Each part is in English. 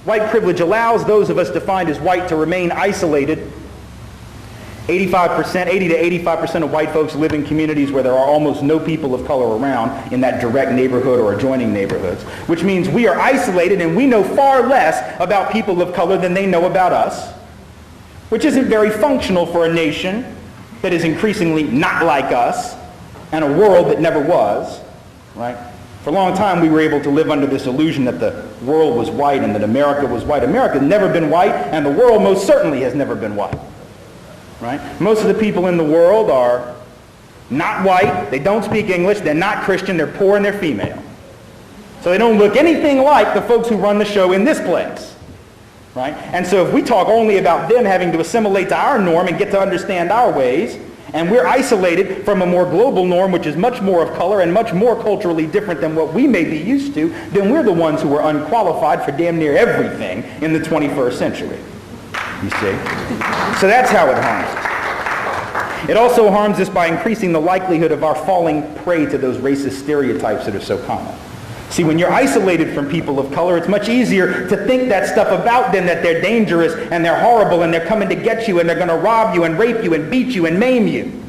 White privilege allows those of us defined as white to remain isolated. 80 to 85% of white folks live in communities where there are almost no people of color around in that direct neighborhood or adjoining neighborhoods, which means we are isolated and we know far less about people of color than they know about us, which isn't very functional for a nation that is increasingly not like us and a world that never was, right? For a long time, we were able to live under this illusion that the world was white and that America was white. America has never been white, and the world most certainly has never been white. Right? Most of the people in the world are not white, they don't speak English, they're not Christian, they're poor, and they're female. So they don't look anything like the folks who run the show in this place. Right? And so if we talk only about them having to assimilate to our norm and get to understand our ways, and we're isolated from a more global norm which is much more of color and much more culturally different than what we may be used to, then we're the ones who are unqualified for damn near everything in the 21st century. You see? So that's how it harms us. It also harms us by increasing the likelihood of our falling prey to those racist stereotypes that are so common. See, when you're isolated from people of color, it's much easier to think that stuff about them, that they're dangerous and they're horrible and they're coming to get you and they're going to rob you and rape you and beat you and maim you.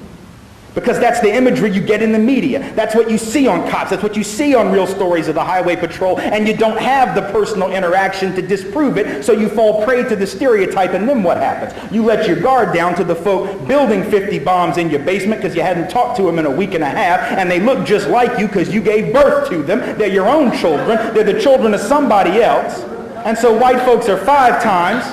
Because that's the imagery you get in the media. That's what you see on cops. That's what you see on Real Stories of the Highway Patrol. And you don't have the personal interaction to disprove it, so you fall prey to the stereotype, and then what happens? You let your guard down to the folk building 50 bombs in your basement because you hadn't talked to them in a week and a half, and they look just like you because you gave birth to them. They're your own children. They're the children of somebody else. And so white folks are five times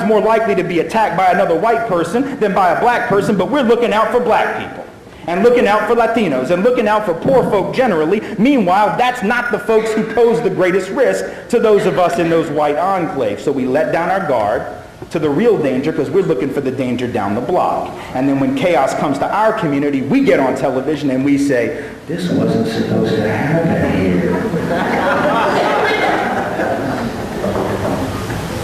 more likely to be attacked by another white person than by a black person, but we're looking out for black people and looking out for Latinos and looking out for poor folk generally. Meanwhile, that's not the folks who pose the greatest risk to those of us in those white enclaves. So we let down our guard to the real danger because we're looking for the danger down the block. And then when chaos comes to our community, we get on television and we say, this wasn't supposed to happen here.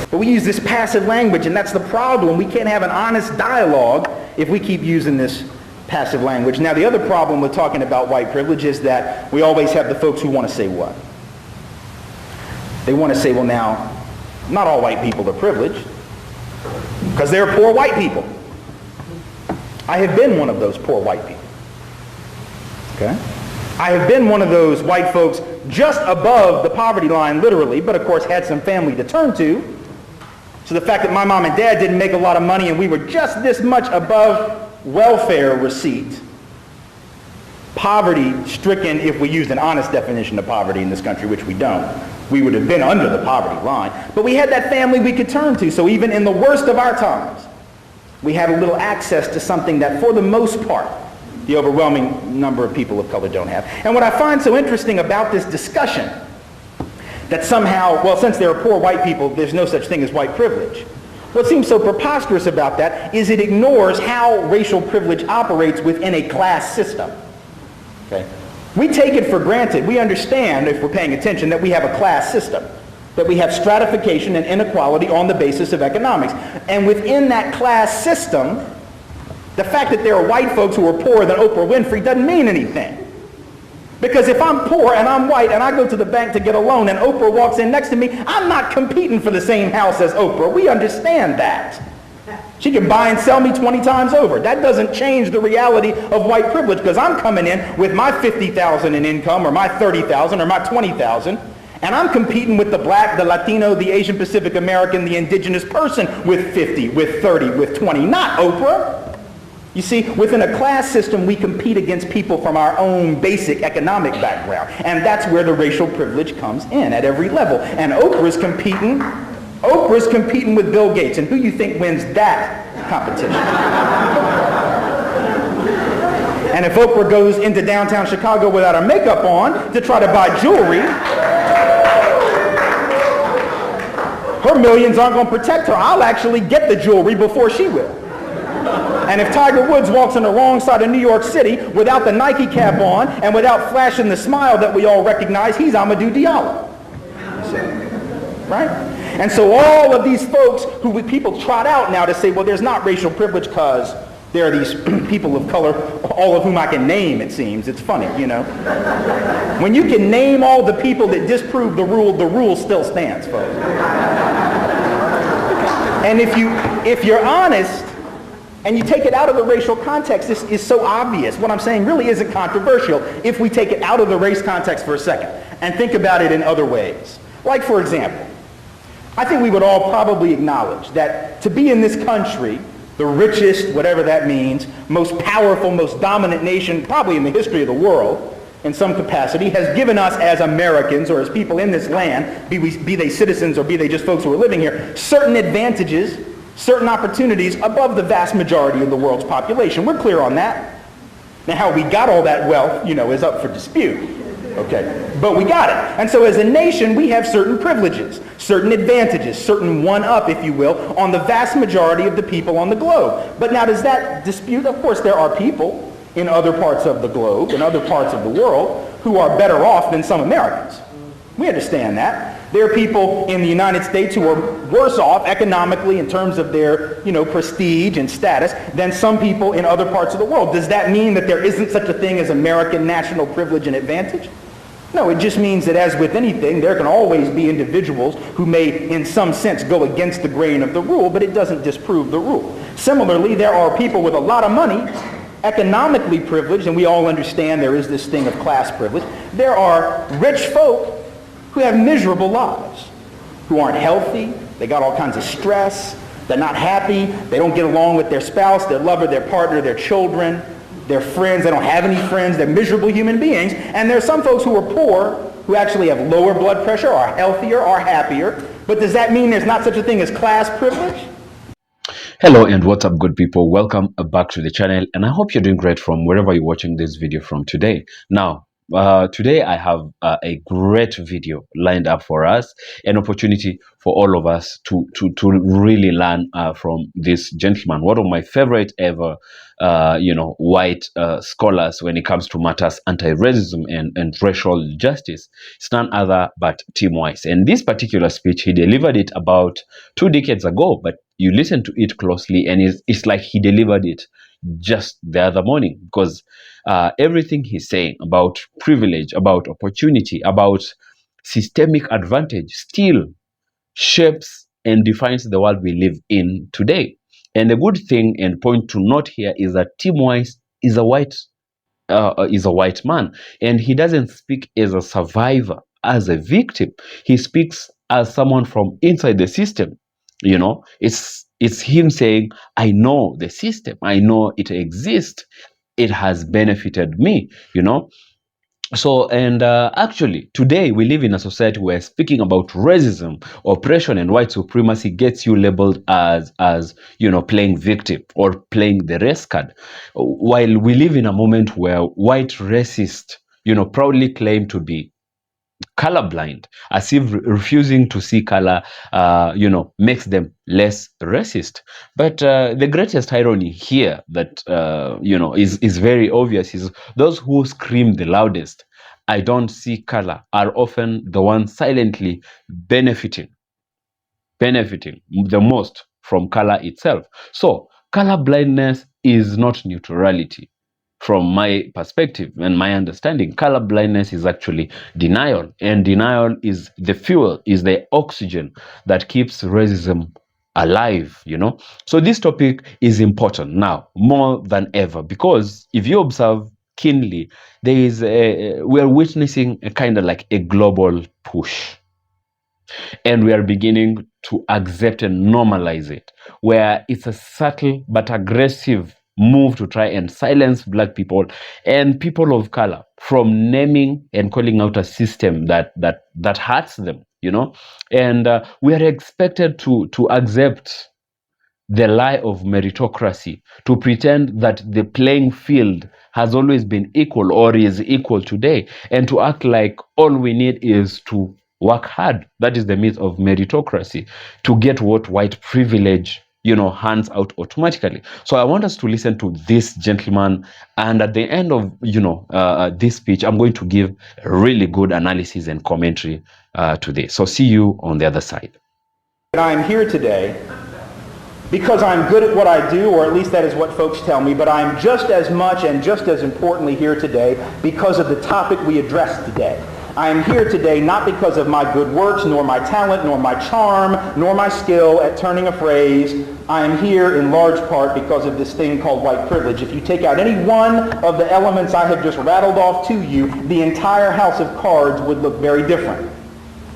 But we use this passive language, and that's the problem. We can't have an honest dialogue if we keep using this passive language. Now, the other problem with talking about white privilege is that we always have the folks who want to say what? They want to say, well, now, not all white people are privileged, because they're poor white people. I have been one of those poor white people. Okay? I have been one of those white folks just above the poverty line, literally, but of course had some family to turn to. So the fact that my mom and dad didn't make a lot of money and we were just this much above welfare receipt, poverty-stricken, if we used an honest definition of poverty in this country, which we don't, we would have been under the poverty line. But we had that family we could turn to, so even in the worst of our times, we had a little access to something that, for the most part, the overwhelming number of people of color don't have. And what I find so interesting about this discussion, that somehow, well, since there are poor white people, there's no such thing as white privilege. What seems so preposterous about that is it ignores how racial privilege operates within a class system. Okay? We take it for granted. We understand, if we're paying attention, that we have a class system, that we have stratification and inequality on the basis of economics. And within that class system, the fact that there are white folks who are poorer than Oprah Winfrey doesn't mean anything. Because if I'm poor and I'm white and I go to the bank to get a loan and Oprah walks in next to me, I'm not competing for the same house as Oprah. We understand that. She can buy and sell me 20 times over. That doesn't change the reality of white privilege, because I'm coming in with my $50,000 in income or my $30,000 or my $20,000, and I'm competing with the black, the Latino, the Asian Pacific American, the indigenous person with 50, with 30, with 20, not Oprah. You see, within a class system, we compete against people from our own basic economic background. And that's where the racial privilege comes in at every level. And Oprah's competing with Bill Gates. And who you think wins that competition? And if Oprah goes into downtown Chicago without her makeup on to try to buy jewelry, her millions aren't going to protect her. I'll actually get the jewelry before she will. And if Tiger Woods walks on the wrong side of New York City without the Nike cap on and without flashing the smile that we all recognize, he's Amadou Diallo. Right? And so all of these folks who people trot out now to say, well, there's not racial privilege because there are these people of color, all of whom I can name, it seems. It's funny, you know. When you can name all the people that disprove the rule still stands, folks. And if you're honest, and you take it out of the racial context, this is so obvious. What I'm saying really isn't controversial if we take it out of the race context for a second and think about it in other ways. Like, for example, I think we would all probably acknowledge that to be in this country, the richest, whatever that means, most powerful, most dominant nation probably in the history of the world in some capacity, has given us as Americans or as people in this land, be they citizens or be they just folks who are living here, certain advantages, certain opportunities above the vast majority of the world's population. We're clear on that. Now, how we got all that wealth, you know, is up for dispute. Okay, but we got it. And so as a nation, we have certain privileges, certain advantages, certain one-up, if you will, on the vast majority of the people on the globe. But now, does that dispute? Of course, there are people in other parts of the globe, in other parts of the world, who are better off than some Americans. We understand that. There are people in the United States who are worse off economically in terms of their, you know, prestige and status than some people in other parts of the world. Does that mean that there isn't such a thing as American national privilege and advantage? No, it just means that as with anything, there can always be individuals who may, in some sense, go against the grain of the rule, but it doesn't disprove the rule. Similarly, there are people with a lot of money, economically privileged, and we all understand there is this thing of class privilege. There are rich folk who have miserable lives, who aren't healthy, they got all kinds of stress, they're not happy, they don't get along with their spouse, their lover, their partner, their children, their friends, they don't have any friends, they're miserable human beings. And there are some folks who are poor, who actually have lower blood pressure, are healthier, are happier. But does that mean there's not such a thing as class privilege? Hello and what's up, good people? Welcome back to the channel, and I hope you're doing great from wherever you're watching this video from today. Now, today I have a great video lined up for us, an opportunity for all of us to really learn from this gentleman, one of my favorite ever white scholars when it comes to matters anti-racism and racial justice. It's none other but Tim Wise. And this particular speech, he delivered it about 2 decades ago, but you listen to it closely and it's like he delivered it just the other morning, because everything he's saying about privilege, about opportunity, about systemic advantage still shapes and defines the world we live in today. And the good thing and point to note here is that Tim Wise is a white man, and he doesn't speak as a survivor, as a victim. He speaks as someone from inside the system. You know, it's him saying, I know the system, I know it exists, it has benefited me, you know. So, and actually, today we live in a society where speaking about racism, oppression, and white supremacy gets you labeled as playing victim or playing the race card. While we live in a moment where white racists, proudly claim to be colorblind, as if refusing to see color, makes them less racist. But the greatest irony here that, is very obvious is those who scream the loudest, I don't see color, are often the ones silently benefiting the most from color itself. So color blindness is not neutrality. From my perspective and my understanding, color blindness is actually denial, and denial is the fuel, is the oxygen that keeps racism alive, So this topic is important now more than ever, because if you observe keenly, we are witnessing a kind of like a global push, and we are beginning to accept and normalize it, where it's a subtle but aggressive move to try and silence black people and people of color from naming and calling out a system that hurts them, and we are expected to accept the lie of meritocracy, to pretend that the playing field has always been equal or is equal today, and to act like all we need is to work hard. That is the myth of meritocracy, to get what white privilege hands out automatically. So I want us to listen to this gentleman, and at the end of this speech, I'm going to give a really good analysis and commentary to this. So see you on the other side. I'm here today because I'm good at what I do, or at least that is what folks tell me, but I'm just as much and just as importantly here today because of the topic we addressed today. I am here today not because of my good works, nor my talent, nor my charm, nor my skill at turning a phrase. I am here in large part because of this thing called white privilege. If you take out any one of the elements I have just rattled off to you, the entire house of cards would look very different.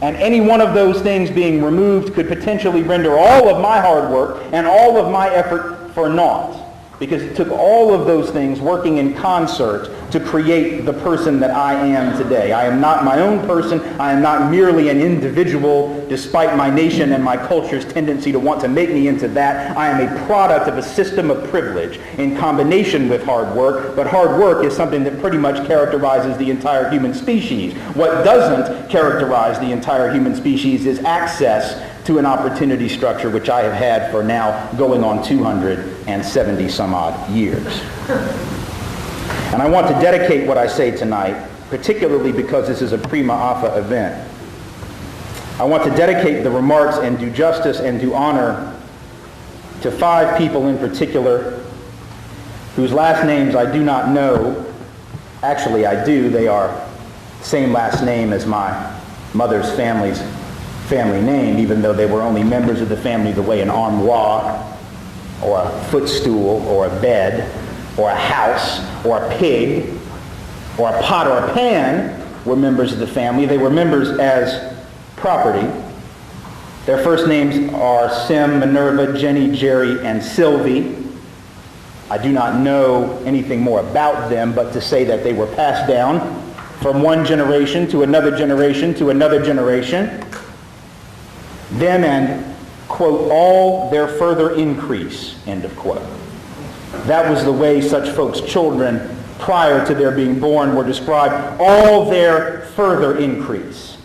And any one of those things being removed could potentially render all of my hard work and all of my effort for naught. Because it took all of those things working in concert to create the person that I am today. I am not my own person. I am not merely an individual, despite my nation and my culture's tendency to want to make me into that. I am a product of a system of privilege in combination with hard work, but hard work is something that pretty much characterizes the entire human species. What doesn't characterize the entire human species is access to an opportunity structure which I have had for now going on 270 some odd years. And I want to dedicate what I say tonight, particularly because this is a prima alpha event. I want to dedicate the remarks and do justice and do honor to 5 people in particular whose last names I do not know. Actually, I do. They are same last name as my mother's family name, even though they were only members of the family the way an armoire or a footstool or a bed or a house or a pig or a pot or a pan were members of the family. They were members as property. Their first names are Sim, Minerva, Jenny, Jerry, and Sylvie. I do not know anything more about them, but to say that they were passed down from one generation to another generation to another generation. Them and, quote, all their further increase, end of quote. That was the way such folks' children prior to their being born were described, all their further increase.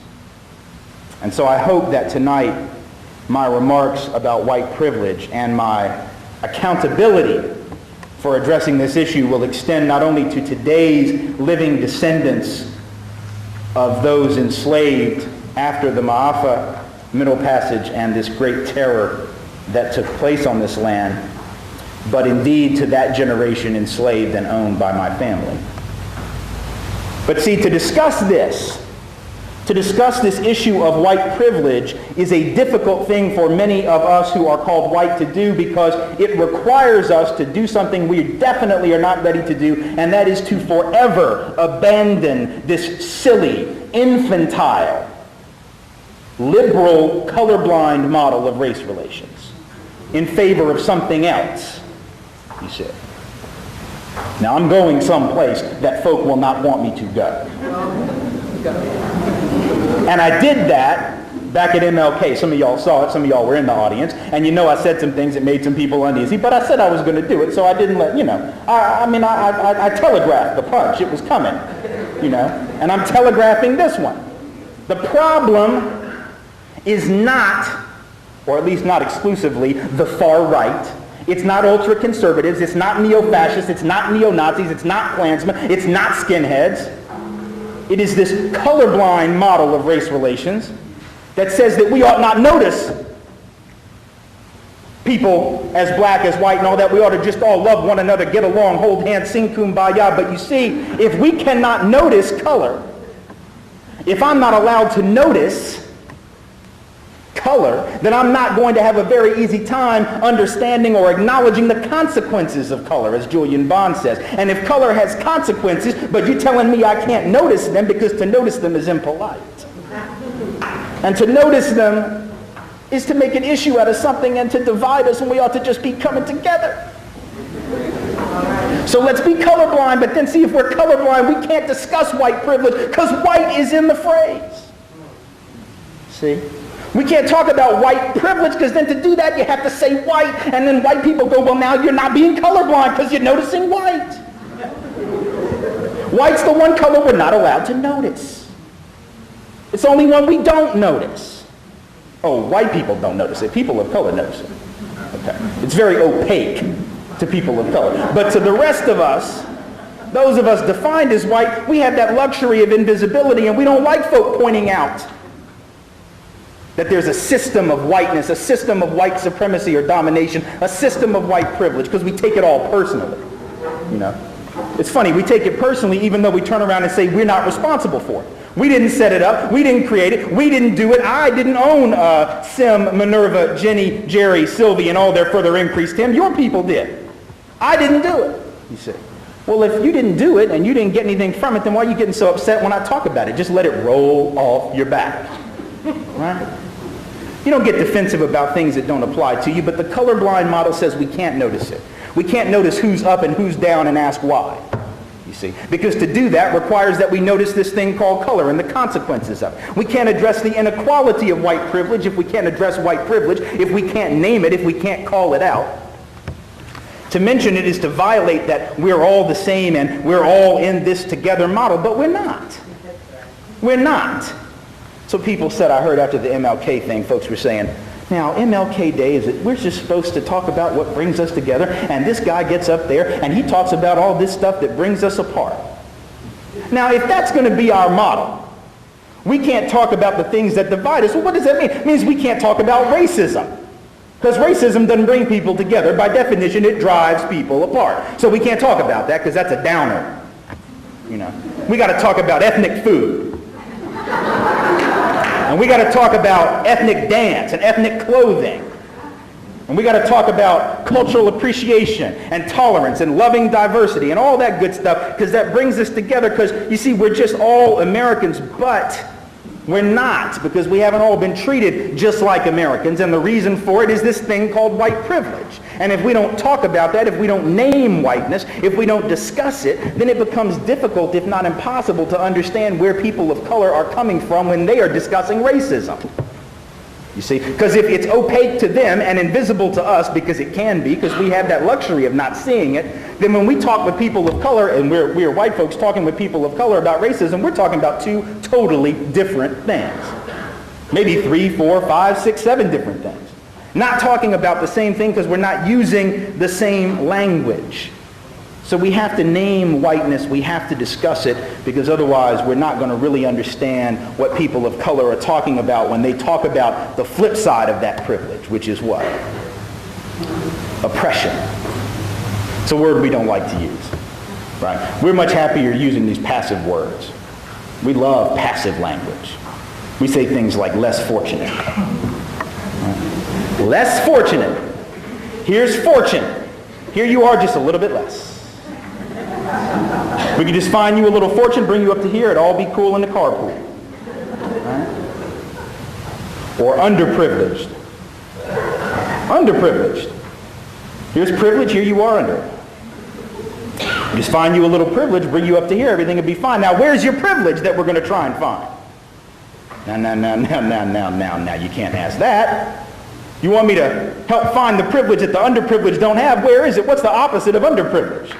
And so I hope that tonight my remarks about white privilege and my accountability for addressing this issue will extend not only to today's living descendants of those enslaved after the Ma'afa Middle Passage and this great terror that took place on this land, but indeed to that generation enslaved and owned by my family. But see, to discuss this issue of white privilege is a difficult thing for many of us who are called white to do, because it requires us to do something we definitely are not ready to do, and that is to forever abandon this silly, infantile, liberal, colorblind model of race relations in favor of something else, he said. Now, I'm going someplace that folk will not want me to go. And I did that back at MLK. Some of y'all saw it. Some of y'all were in the audience. And you know I said some things that made some people uneasy, but I said I was going to do it, so I didn't let, I telegraphed the punch. It was coming, and I'm telegraphing this one. The problem is not, or at least not exclusively, the far right. It's not ultra-conservatives. It's not neo-fascists. It's not neo-Nazis. It's not Klansmen. It's not skinheads. It is this colorblind model of race relations that says that we ought not notice people as black, as white, and all that. We ought to just all love one another, get along, hold hands, sing kumbaya. But you see, if we cannot notice color, if I'm not allowed to notice color, then I'm not going to have a very easy time understanding or acknowledging the consequences of color, as Julian Bond says. And if color has consequences, but you're telling me I can't notice them because to notice them is impolite. And to notice them is to make an issue out of something and to divide us when we ought to just be coming together. So let's be colorblind, but then see, if we're colorblind, we can't discuss white privilege because white is in the phrase. See? We can't talk about white privilege because then to do that you have to say white, and then white people go, well, now you're not being colorblind because you're noticing white. White's the one color we're not allowed to notice. It's only one we don't notice. Oh, white people don't notice it. People of color notice it. Okay. It's very opaque to people of color. But to the rest of us, those of us defined as white, we have that luxury of invisibility, and we don't like folk pointing out That there's a system of whiteness, a system of white supremacy or domination, a system of white privilege, because we take it all personally. You know, it's funny, we take it personally even though we turn around and say we're not responsible for it. We didn't set it up, we didn't create it, we didn't do it. I didn't own Sim, Minerva, Jenny, Jerry, Sylvie, and all their further increase, Tim. Your people did. I didn't do it, you see. Well, if you didn't do it and you didn't get anything from it, then why are you getting so upset when I talk about it? Just let it roll off your back, right? You don't get defensive about things that don't apply to you, but the colorblind model says we can't notice it. We can't notice who's up and who's down and ask why, you see. Because to do that requires that we notice this thing called color and the consequences of it. We can't address the inequality of white privilege if we can't address white privilege, if we can't name it, if we can't call it out. To mention it is to violate that we're all the same and we're all in this together model, but we're not. We're not. So people said, I heard after the MLK thing, folks were saying, now MLK Day, is it we're just supposed to talk about what brings us together, and this guy gets up there and he talks about all this stuff that brings us apart. Now if that's going to be our model, we can't talk about the things that divide us. Well, what does that mean? It means we can't talk about racism. Because racism doesn't bring people together. By definition, it drives people apart. So we can't talk about that because that's a downer. You know, we got to talk about ethnic food. And we got to talk about ethnic dance and ethnic clothing. And we got to talk about cultural appreciation and tolerance and loving diversity and all that good stuff, because that brings us together. Because you see, we're just all Americans, but we're not, because we haven't all been treated just like Americans, and the reason for it is this thing called white privilege. And if we don't talk about that, if we don't name whiteness, if we don't discuss it, then it becomes difficult, if not impossible, to understand where people of color are coming from when they are discussing racism. You see, because if it's opaque to them and invisible to us, because it can be, because we have that luxury of not seeing it, then when we talk with people of color, and we're white folks talking with people of color about racism, we're talking about two totally different things. Maybe 3, 4, 5, 6, 7 different things. Not talking about the same thing because we're not using the same language. So we have to name whiteness, we have to discuss it, because otherwise we're not going to really understand what people of color are talking about when they talk about the flip side of that privilege, which is what? Oppression. It's a word we don't like to use, right? We're much happier using these passive words. We love passive language. We say things like less fortunate. Right? Less fortunate. Here's fortune. Here you are, just a little bit less. We could just find you a little fortune, bring you up to here, it'd all be cool in the carpool. Right? Or underprivileged. Underprivileged. Here's privilege, here you are under it. Just find you a little privilege, bring you up to here, everything will be fine. Now where's your privilege that we're going to try and find? Now, you can't ask that. You want me to help find the privilege that the underprivileged don't have? Where is it? What's the opposite of underprivileged?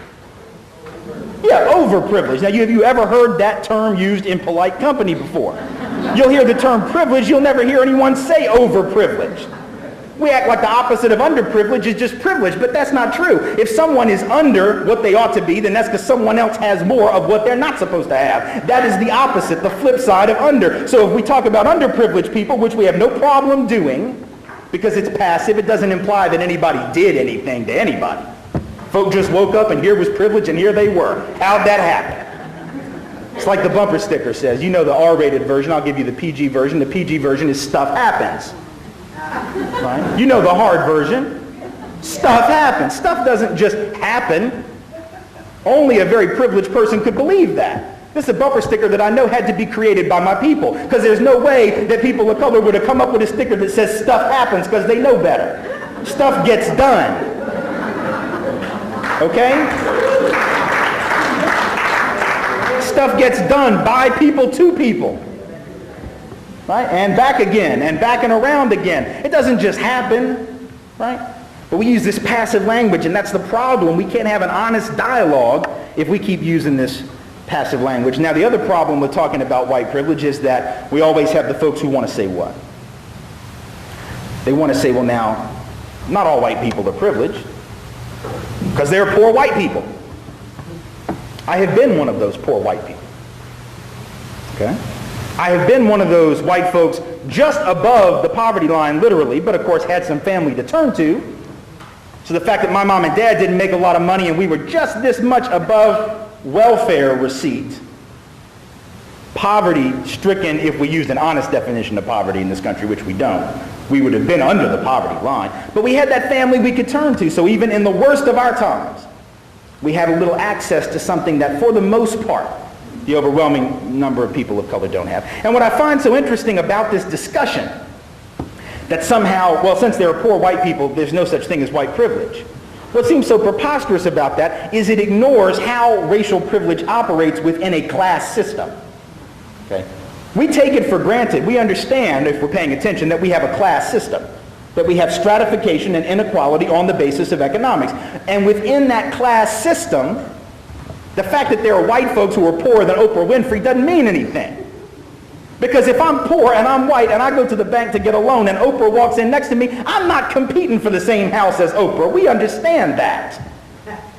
Yeah, overprivileged. Now, have you ever heard that term used in polite company before? You'll hear the term privilege, you'll never hear anyone say overprivileged. We act like the opposite of underprivileged is just privilege, but that's not true. If someone is under what they ought to be, then that's because someone else has more of what they're not supposed to have. That is the opposite, the flip side of under. So if we talk about underprivileged people, which we have no problem doing, because it's passive, it doesn't imply that anybody did anything to anybody. Folk just woke up and here was privilege and here they were. How'd that happen? It's like the bumper sticker says. You know the R-rated version, I'll give you the PG version. The PG version is stuff happens. Right? You know the hard version. Stuff happens. Stuff doesn't just happen. Only a very privileged person could believe that. This is a bumper sticker that I know had to be created by my people, because there's no way that people of color would have come up with a sticker that says stuff happens, because they know better. Stuff gets done. Okay? Stuff gets done by people to people. Right? And back again, and back and around again. It doesn't just happen, right? But we use this passive language, and that's the problem. We can't have an honest dialogue if we keep using this passive language. Now, the other problem with talking about white privilege is that we always have the folks who want to say what? They want to say, well, now, not all white people are privileged, because they're poor white people. I have been one of those poor white people. Okay? I have been one of those white folks just above the poverty line, literally, but of course had some family to turn to. So the fact that my mom and dad didn't make a lot of money and we were just this much above welfare receipt, poverty-stricken, if we used an honest definition of poverty in this country, which we don't, we would have been under the poverty line. But we had that family we could turn to, so even in the worst of our times, we had a little access to something that, for the most part, the overwhelming number of people of color don't have. And what I find so interesting about this discussion, that somehow, well, since there are poor white people, there's no such thing as white privilege. What seems so preposterous about that is it ignores how racial privilege operates within a class system. Okay? We take it for granted. We understand, if we're paying attention, that we have a class system, that we have stratification and inequality on the basis of economics. And within that class system, the fact that there are white folks who are poorer than Oprah Winfrey doesn't mean anything. Because if I'm poor and I'm white and I go to the bank to get a loan and Oprah walks in next to me, I'm not competing for the same house as Oprah. We understand that.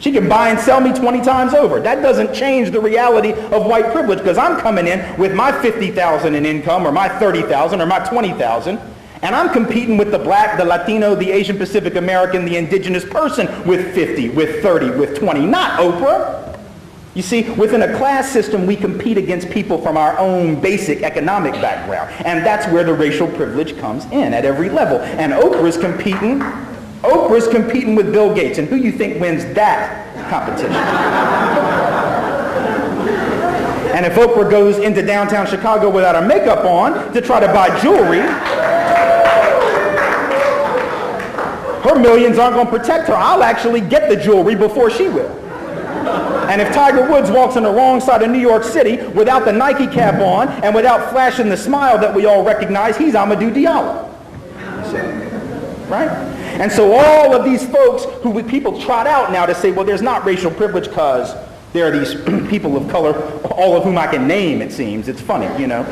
She can buy and sell me 20 times over. That doesn't change the reality of white privilege, because I'm coming in with my $50,000 in income or my $30,000 or my $20,000, and I'm competing with the black, the Latino, the Asian Pacific American, the indigenous person with 50, with 30, with 20, not Oprah. You see, within a class system, we compete against people from our own basic economic background. And that's where the racial privilege comes in at every level. And Oprah's competing with Bill Gates. And who you think wins that competition? And if Oprah goes into downtown Chicago without her makeup on to try to buy jewelry, her millions aren't going to protect her. I'll actually get the jewelry before she will. And if Tiger Woods walks on the wrong side of New York City without the Nike cap on and without flashing the smile that we all recognize, he's Amadou Diallo. Right? And so all of these folks who people trot out now to say, well, there's not racial privilege because there are these people of color, all of whom I can name, it seems. It's funny, you know.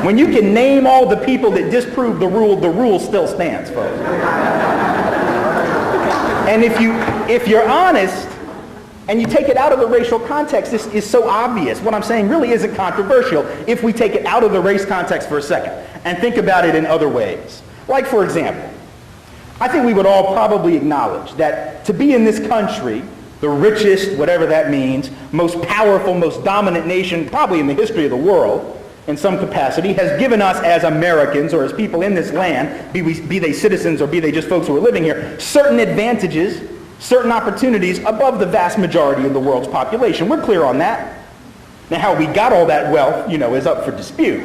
When you can name all the people that disprove the rule still stands, folks. And if you're honest, and you take it out of the racial context, this is so obvious. What I'm saying really isn't controversial if we take it out of the race context for a second and think about it in other ways. Like, for example, I think we would all probably acknowledge that to be in this country, the richest, whatever that means, most powerful, most dominant nation probably in the history of the world in some capacity, has given us as Americans or as people in this land, be they citizens or be they just folks who are living here, certain advantages, certain opportunities above the vast majority of the world's population. We're clear on that. Now, how we got all that wealth, you know, is up for dispute.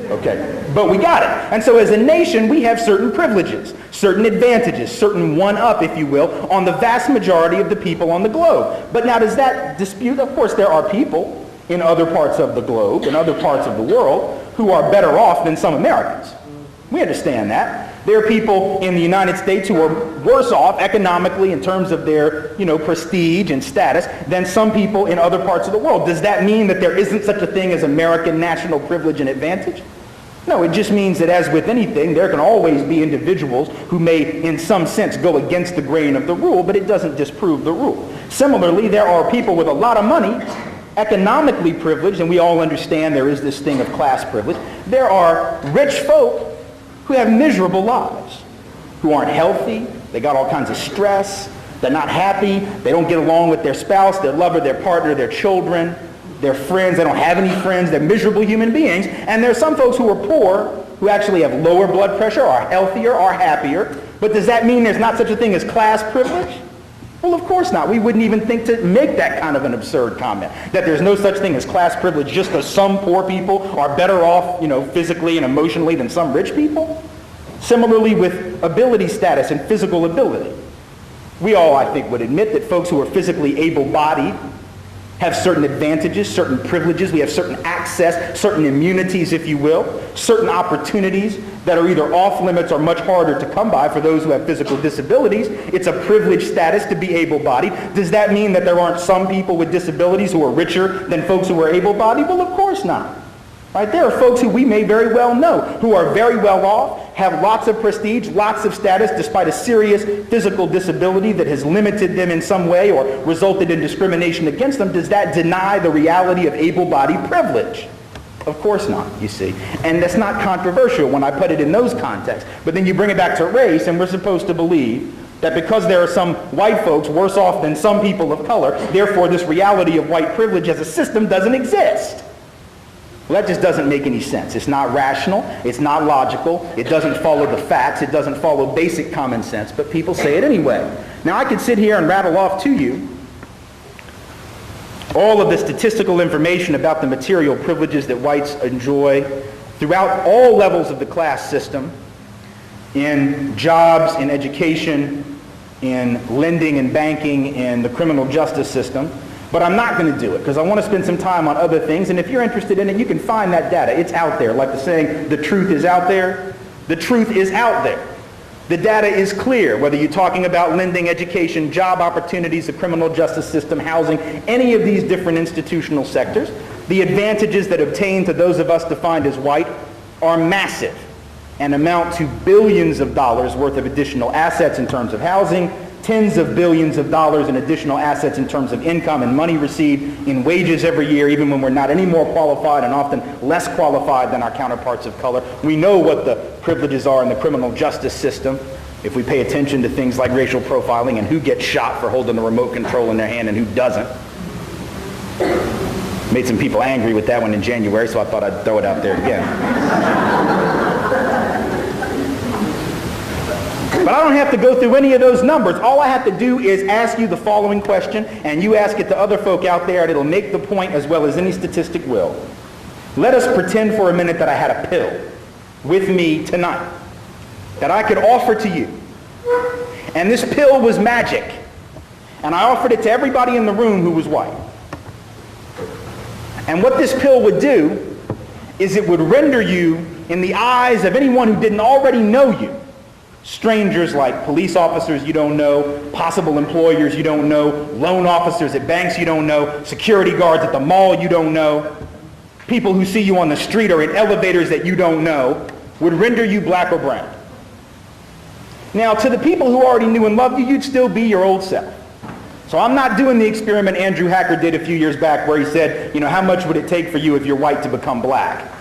Okay, but we got it. And so as a nation, we have certain privileges, certain advantages, certain one-up, if you will, on the vast majority of the people on the globe. But now, does that dispute? Of course, there are people in other parts of the globe, in other parts of the world, who are better off than some Americans. We understand that. There are people in the United States who are worse off economically in terms of their, you know, prestige and status than some people in other parts of the world. Does that mean that there isn't such a thing as American national privilege and advantage? No, it just means that as with anything, there can always be individuals who may, in some sense, go against the grain of the rule, but it doesn't disprove the rule. Similarly, there are people with a lot of money, economically privileged, and we all understand there is this thing of class privilege. There are rich folk who have miserable lives, who aren't healthy, they got all kinds of stress, they're not happy, they don't get along with their spouse, their lover, their partner, their children, their friends, they don't have any friends, they're miserable human beings. And there are some folks who are poor, who actually have lower blood pressure, are healthier, are happier. But does that mean there's not such a thing as class privilege? Well, of course not. We wouldn't even think to make that kind of an absurd comment, that there's no such thing as class privilege just because some poor people are better off, you know, physically and emotionally than some rich people. Similarly with ability status and physical ability. We all, I think, would admit that folks who are physically able-bodied have certain advantages, certain privileges. We have certain access, certain immunities, if you will, certain opportunities that are either off limits or much harder to come by for those who have physical disabilities. It's a privileged status to be able-bodied. Does that mean that there aren't some people with disabilities who are richer than folks who are able-bodied? Well, of course not. Right? There are folks who we may very well know who are very well off, have lots of prestige, lots of status, despite a serious physical disability that has limited them in some way or resulted in discrimination against them. Does that deny the reality of able-bodied privilege? Of course not, you see. And that's not controversial when I put it in those contexts. But then you bring it back to race, and we're supposed to believe that because there are some white folks worse off than some people of color, therefore this reality of white privilege as a system doesn't exist. Well, that just doesn't make any sense. It's not rational, it's not logical, it doesn't follow the facts, it doesn't follow basic common sense, but people say it anyway. Now I could sit here and rattle off to you all of the statistical information about the material privileges that whites enjoy throughout all levels of the class system, in jobs, in education, in lending and banking, in the criminal justice system. But I'm not going to do it because I want to spend some time on other things. And if you're interested in it, you can find that data. It's out there. Like the saying, the truth is out there. The truth is out there. The data is clear, whether you're talking about lending, education, job opportunities, the criminal justice system, housing, any of these different institutional sectors. The advantages that obtain to those of us defined as white are massive and amount to billions of dollars worth of additional assets in terms of housing, tens of billions of dollars in additional assets in terms of income and money received in wages every year, even when we're not any more qualified and often less qualified than our counterparts of color. We know what the privileges are in the criminal justice system if we pay attention to things like racial profiling and who gets shot for holding the remote control in their hand and who doesn't. Made some people angry with that one in January, so I thought I'd throw it out there again. But I don't have to go through any of those numbers. All I have to do is ask you the following question, and you ask it to other folk out there, and it'll make the point as well as any statistic will. Let us pretend for a minute that I had a pill with me tonight that I could offer to you. And this pill was magic. And I offered it to everybody in the room who was white. And what this pill would do is it would render you, in the eyes of anyone who didn't already know you, strangers like police officers you don't know, possible employers you don't know, loan officers at banks you don't know, security guards at the mall you don't know, people who see you on the street or in elevators that you don't know, would render you black or brown. Now, to the people who already knew and loved you, you'd still be your old self. So I'm not doing the experiment Andrew Hacker did a few years back where he said, you know, how much would it take for you if you're white to become black?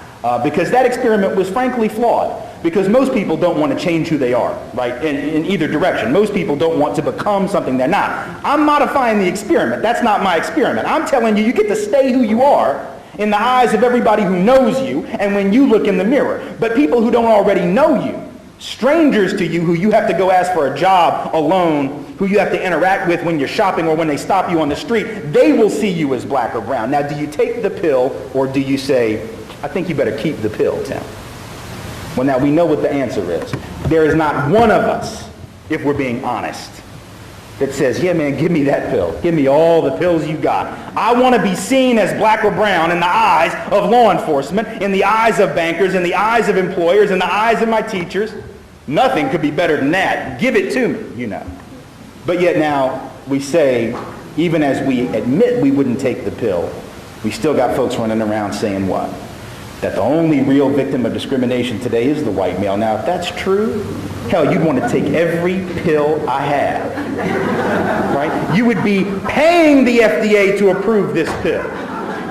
Because that experiment was frankly flawed. Because most people don't want to change who they are, right, in either direction. Most people don't want to become something they're not. I'm modifying the experiment. That's not my experiment. I'm telling you, you get to stay who you are in the eyes of everybody who knows you and when you look in the mirror. But people who don't already know you, strangers to you who you have to go ask for a job alone, who you have to interact with when you're shopping or when they stop you on the street, they will see you as black or brown. Now, do you take the pill or do you say, I think you better keep the pill, Tim? Well, now we know what the answer is. There is not one of us, if we're being honest, that says, yeah, man, give me that pill. Give me all the pills you got. I want to be seen as black or brown in the eyes of law enforcement, in the eyes of bankers, in the eyes of employers, in the eyes of my teachers. Nothing could be better than that. Give it to me, you know. But yet now we say, even as we admit we wouldn't take the pill, we still got folks running around saying what? That the only real victim of discrimination today is the white male. Now, if that's true, hell, you'd want to take every pill I have, right? You would be paying the FDA to approve this pill.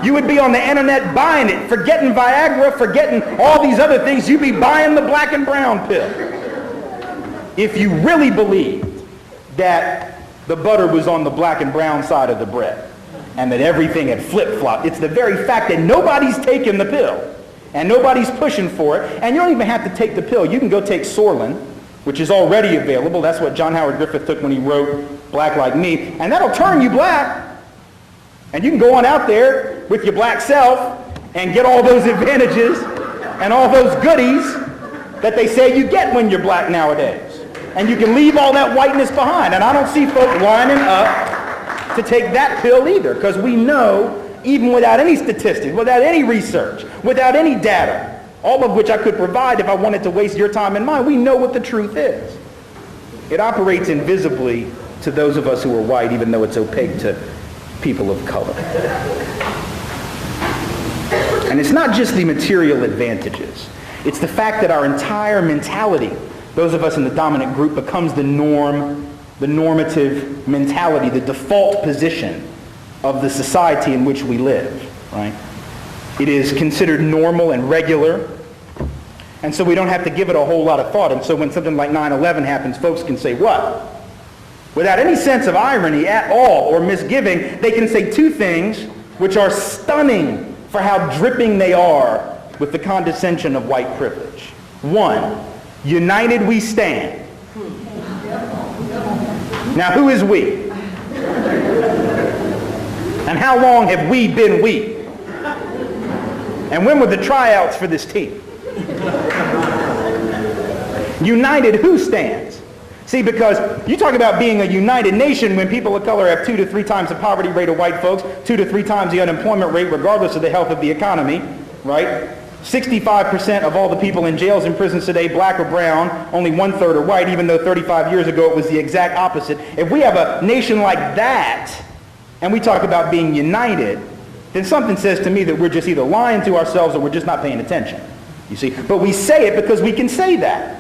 You would be on the internet buying it, forgetting Viagra, forgetting all these other things. You'd be buying the black and brown pill. If you really believed that the butter was on the black and brown side of the bread and that everything had flip-flopped, it's the very fact that nobody's taking the pill. And nobody's pushing for it. And you don't even have to take the pill. You can go take Sorlin, which is already available. That's what John Howard Griffith took when he wrote Black Like Me. And that'll turn you black. And you can go on out there with your black self and get all those advantages and all those goodies that they say you get when you're black nowadays. And you can leave all that whiteness behind. And I don't see folks lining up to take that pill either. Because we know, even without any statistics, without any research, without any data, all of which I could provide if I wanted to waste your time and mine, we know what the truth is. It operates invisibly to those of us who are white, even though it's opaque to people of color. And it's not just the material advantages. It's the fact that our entire mentality, those of us in the dominant group, becomes the norm, the normative mentality, the default position of the society in which we live, right? It is considered normal and regular. And so we don't have to give it a whole lot of thought. And so when something like 9/11 happens, folks can say, what? Without any sense of irony at all or misgiving, they can say two things which are stunning for how dripping they are with the condescension of white privilege. One, united we stand. Now, who is we? And how long have we been we? And when were the tryouts for this team? United who stands? See, because you talk about being a united nation when people of color have 2 to 3 times the poverty rate of white folks, 2 to 3 times the unemployment rate, regardless of the health of the economy, right? 65% of all the people in jails and prisons today, black or brown, only 1/3 are white, even though 35 years ago it was the exact opposite. If we have a nation like that, and we talk about being united, then something says to me that we're just either lying to ourselves or we're just not paying attention. You see? But we say it because we can say that.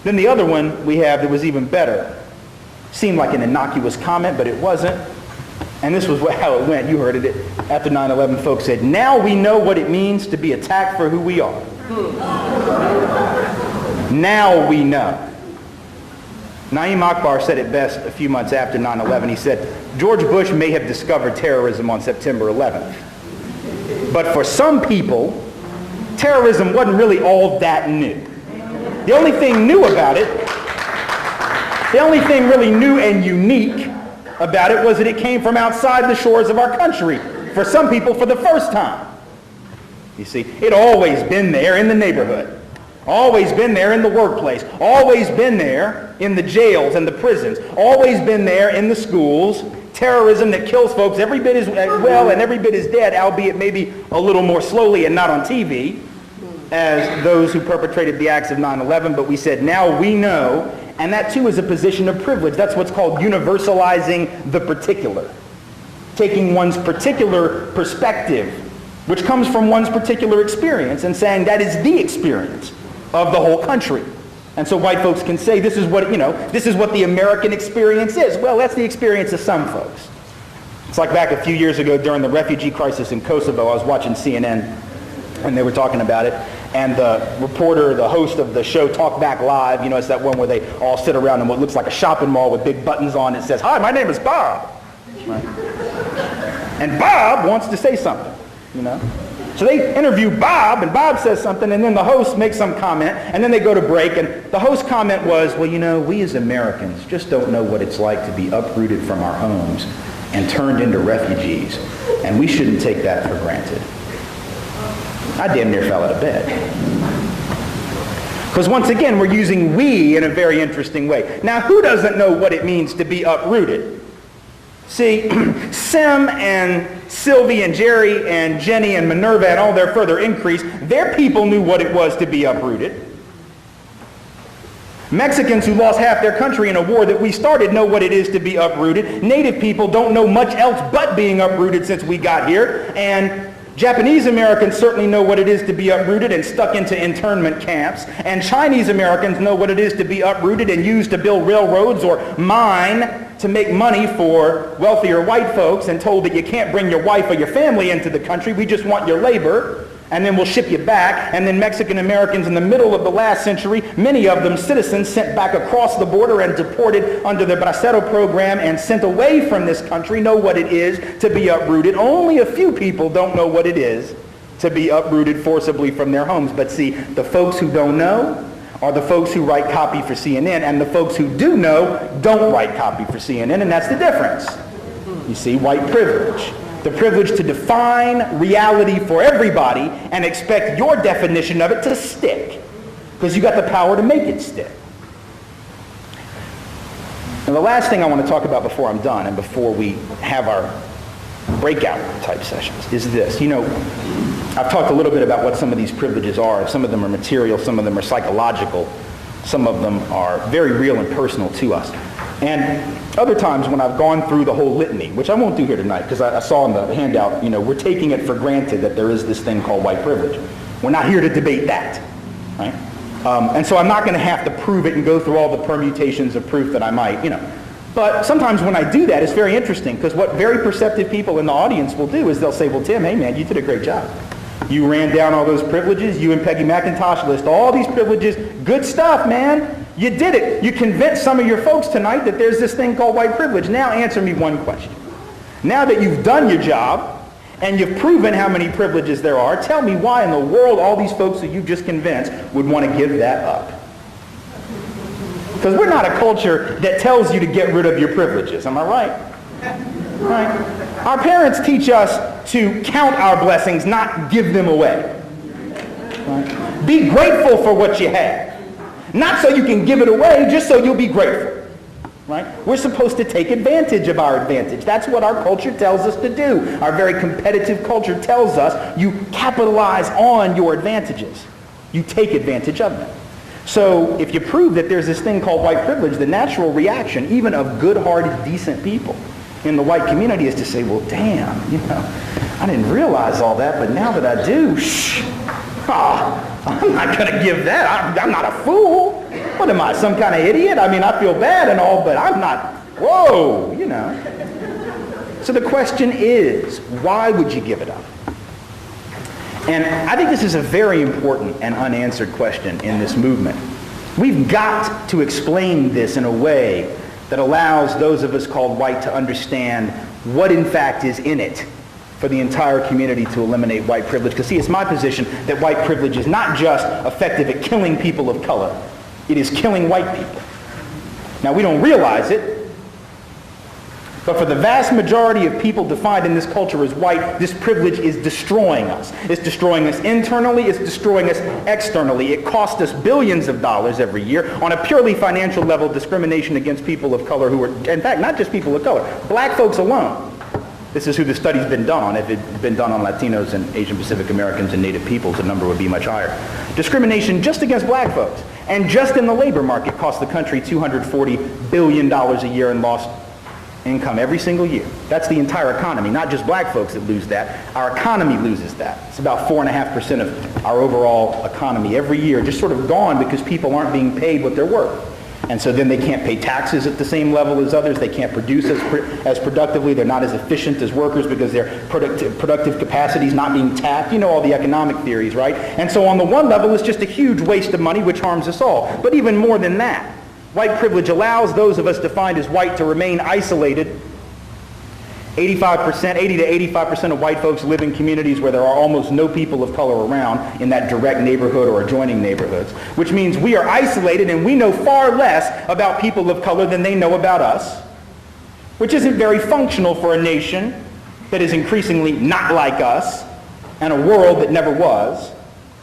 Then the other one we have that was even better. Seemed like an innocuous comment, but it wasn't. And this was how it went. You heard it. After 9/11, folks said, now we know what it means to be attacked for who we are. Now we know. Naeem Akbar said it best a few months after 9/11. He said, George Bush may have discovered terrorism on September 11th. But for some people, terrorism wasn't really all that new. The only thing new about it, the only thing really new and unique about it was that it came from outside the shores of our country. For some people, for the first time. You see, it always been there in the neighborhood. Always been there in the workplace. Always been there in the jails and the prisons. Always been there in the schools. Terrorism that kills folks every bit as well and every bit as dead, albeit maybe a little more slowly and not on TV, as those who perpetrated the acts of 9/11. But we said, now we know, and that too is a position of privilege. That's what's called universalizing the particular. Taking one's particular perspective, which comes from one's particular experience, and saying that is the experience of the whole country. And so white folks can say, this is what, this is what the American experience is. Well, that's the experience of some folks. It's like back a few years ago during the refugee crisis in Kosovo, I was watching CNN, and they were talking about it, and the reporter, the host of the show, Talk Back Live, it's that one where they all sit around in what looks like a shopping mall with big buttons on it says, hi, my name is Bob. Right? And Bob wants to say something, So they interview Bob, and Bob says something, and then the host makes some comment, and then they go to break, and the host's comment was, well, we as Americans just don't know what it's like to be uprooted from our homes and turned into refugees, and we shouldn't take that for granted. I damn near fell out of bed. Because once again, we're using we in a very interesting way. Now, who doesn't know what it means to be uprooted? See, Sim and Sylvie and Jerry and Jenny and Minerva and all their further increase, their people knew what it was to be uprooted. Mexicans who lost half their country in a war that we started know what it is to be uprooted. Native people don't know much else but being uprooted since we got here. And Japanese Americans certainly know what it is to be uprooted and stuck into internment camps. And Chinese Americans know what it is to be uprooted and used to build railroads or mine to make money for wealthier white folks and told that you can't bring your wife or your family into the country, we just want your labor, and then we'll ship you back. And then Mexican Americans in the middle of the last century, many of them citizens sent back across the border and deported under the Bracero program and sent away from this country, know what it is to be uprooted. Only a few people don't know what it is to be uprooted forcibly from their homes. But see, the folks who don't know are the folks who write copy for CNN, and the folks who do know don't write copy for CNN, and that's the difference. You see, white privilege. The privilege to define reality for everybody and expect your definition of it to stick, because you got the power to make it stick. And the last thing I want to talk about before I'm done and before we have our breakout type sessions is this. I've talked a little bit about what some of these privileges are. Some of them are material, some of them are psychological, some of them are very real and personal to us. And other times when I've gone through the whole litany, which I won't do here tonight because I saw in the handout, we're taking it for granted that there is this thing called white privilege. We're not here to debate that, right? And so I'm not going to have to prove it and go through all the permutations of proof that I might, But sometimes when I do that, it's very interesting, because what very perceptive people in the audience will do is they'll say, well, Tim, hey man, you did a great job. You ran down all those privileges. You and Peggy McIntosh list all these privileges. Good stuff, man. You did it. You convinced some of your folks tonight that there's this thing called white privilege. Now answer me one question. Now that you've done your job and you've proven how many privileges there are, tell me why in the world all these folks that you've just convinced would want to give that up. Because we're not a culture that tells you to get rid of your privileges. Am I right? Right? Our parents teach us to count our blessings, not give them away. Right? Be grateful for what you have. Not so you can give it away, just so you'll be grateful. Right? We're supposed to take advantage of our advantage. That's what our culture tells us to do. Our very competitive culture tells us you capitalize on your advantages. You take advantage of them. So if you prove that there's this thing called white privilege, the natural reaction, even of good-hearted, decent people in the white community, is to say, well, damn, I didn't realize all that, but now that I do, I'm not going to give that. I'm not a fool. What am I, some kind of idiot? I mean, I feel bad and all, but I'm not, whoa, So the question is, why would you give it up? And I think this is a very important and unanswered question in this movement. We've got to explain this in a way that allows those of us called white to understand what in fact is in it for the entire community to eliminate white privilege. Because see, it's my position that white privilege is not just effective at killing people of color, it is killing white people. Now, we don't realize it, but for the vast majority of people defined in this culture as white, this privilege is destroying us. It's destroying us internally, it's destroying us externally. It costs us billions of dollars every year on a purely financial level, discrimination against people of color who are, in fact, not just people of color, black folks alone. This is who the study's been done on. If it had been done on Latinos and Asian Pacific Americans and Native peoples, the number would be much higher. Discrimination just against black folks, and just in the labor market, costs the country $240 billion a year in lost income every single year. That's the entire economy, not just black folks that lose that. Our economy loses that. It's about 4.5% of our overall economy every year, just sort of gone because people aren't being paid what they're worth. And so then they can't pay taxes at the same level as others. They can't produce as productively. They're not as efficient as workers because their productive capacity is not being tapped. You know all the economic theories, right? And so on the one level, it's just a huge waste of money which harms us all. But even more than that, white privilege allows those of us defined as white to remain isolated. 80 to 85% of white folks live in communities where there are almost no people of color around in that direct neighborhood or adjoining neighborhoods, which means we are isolated and we know far less about people of color than they know about us, which isn't very functional for a nation that is increasingly not like us and a world that never was,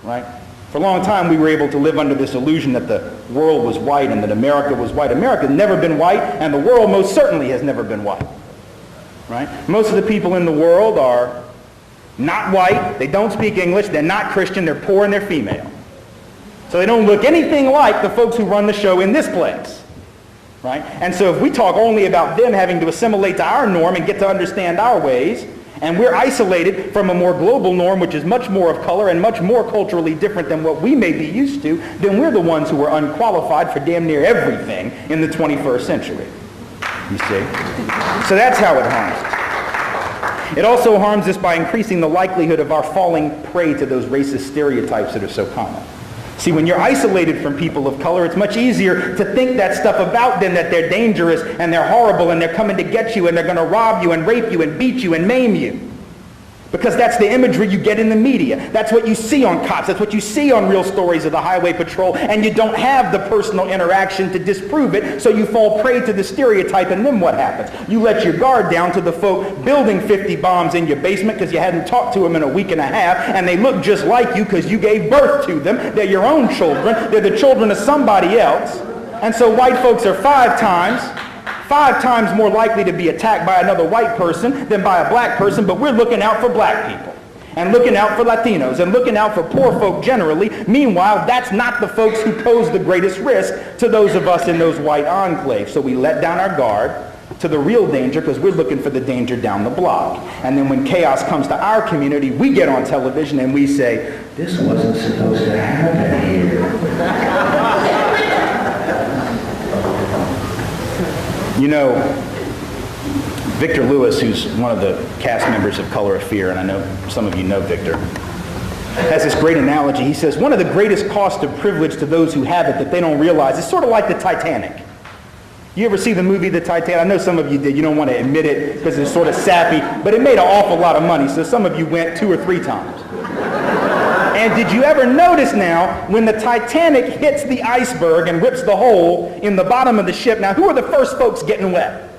right? For a long time, we were able to live under this illusion that the world was white and that America was white. America has never been white, and the world most certainly has never been white. Right? Most of the people in the world are not white, they don't speak English, they're not Christian, they're poor, and they're female. So they don't look anything like the folks who run the show in this place. Right? And so if we talk only about them having to assimilate to our norm and get to understand our ways, and we're isolated from a more global norm which is much more of color and much more culturally different than what we may be used to, then we're the ones who are unqualified for damn near everything in the 21st century. You see? So that's how it harms us. It also harms us by increasing the likelihood of our falling prey to those racist stereotypes that are so common. See, when you're isolated from people of color, it's much easier to think that stuff about them, that they're dangerous and they're horrible and they're coming to get you and they're going to rob you and rape you and beat you and maim you. Because that's the imagery you get in the media. That's what you see on cops. That's what you see on real stories of the highway patrol. And you don't have the personal interaction to disprove it, so you fall prey to the stereotype, and then what happens? You let your guard down to the folk building 50 bombs in your basement because you hadn't talked to them in a week and a half, and they look just like you because you gave birth to them. They're your own children. They're the children of somebody else. And so white folks are five times more likely to be attacked by another white person than by a black person, but we're looking out for black people and looking out for Latinos and looking out for poor folk generally. Meanwhile, that's not the folks who pose the greatest risk to those of us in those white enclaves. So we let down our guard to the real danger because we're looking for the danger down the block. And then when chaos comes to our community, we get on television and we say, this wasn't supposed to happen here. You know, Victor Lewis, who's one of the cast members of Color of Fear, and I know some of you know Victor, has this great analogy. He says, one of the greatest costs of privilege to those who have it that they don't realize is sort of like the Titanic. You ever see the movie The Titanic? I know some of you did. You don't want to admit it because it's sort of sappy, but it made an awful lot of money, so some of you went 2 or 3 times. And did you ever notice now, when the Titanic hits the iceberg and rips the hole in the bottom of the ship, now who are the first folks getting wet?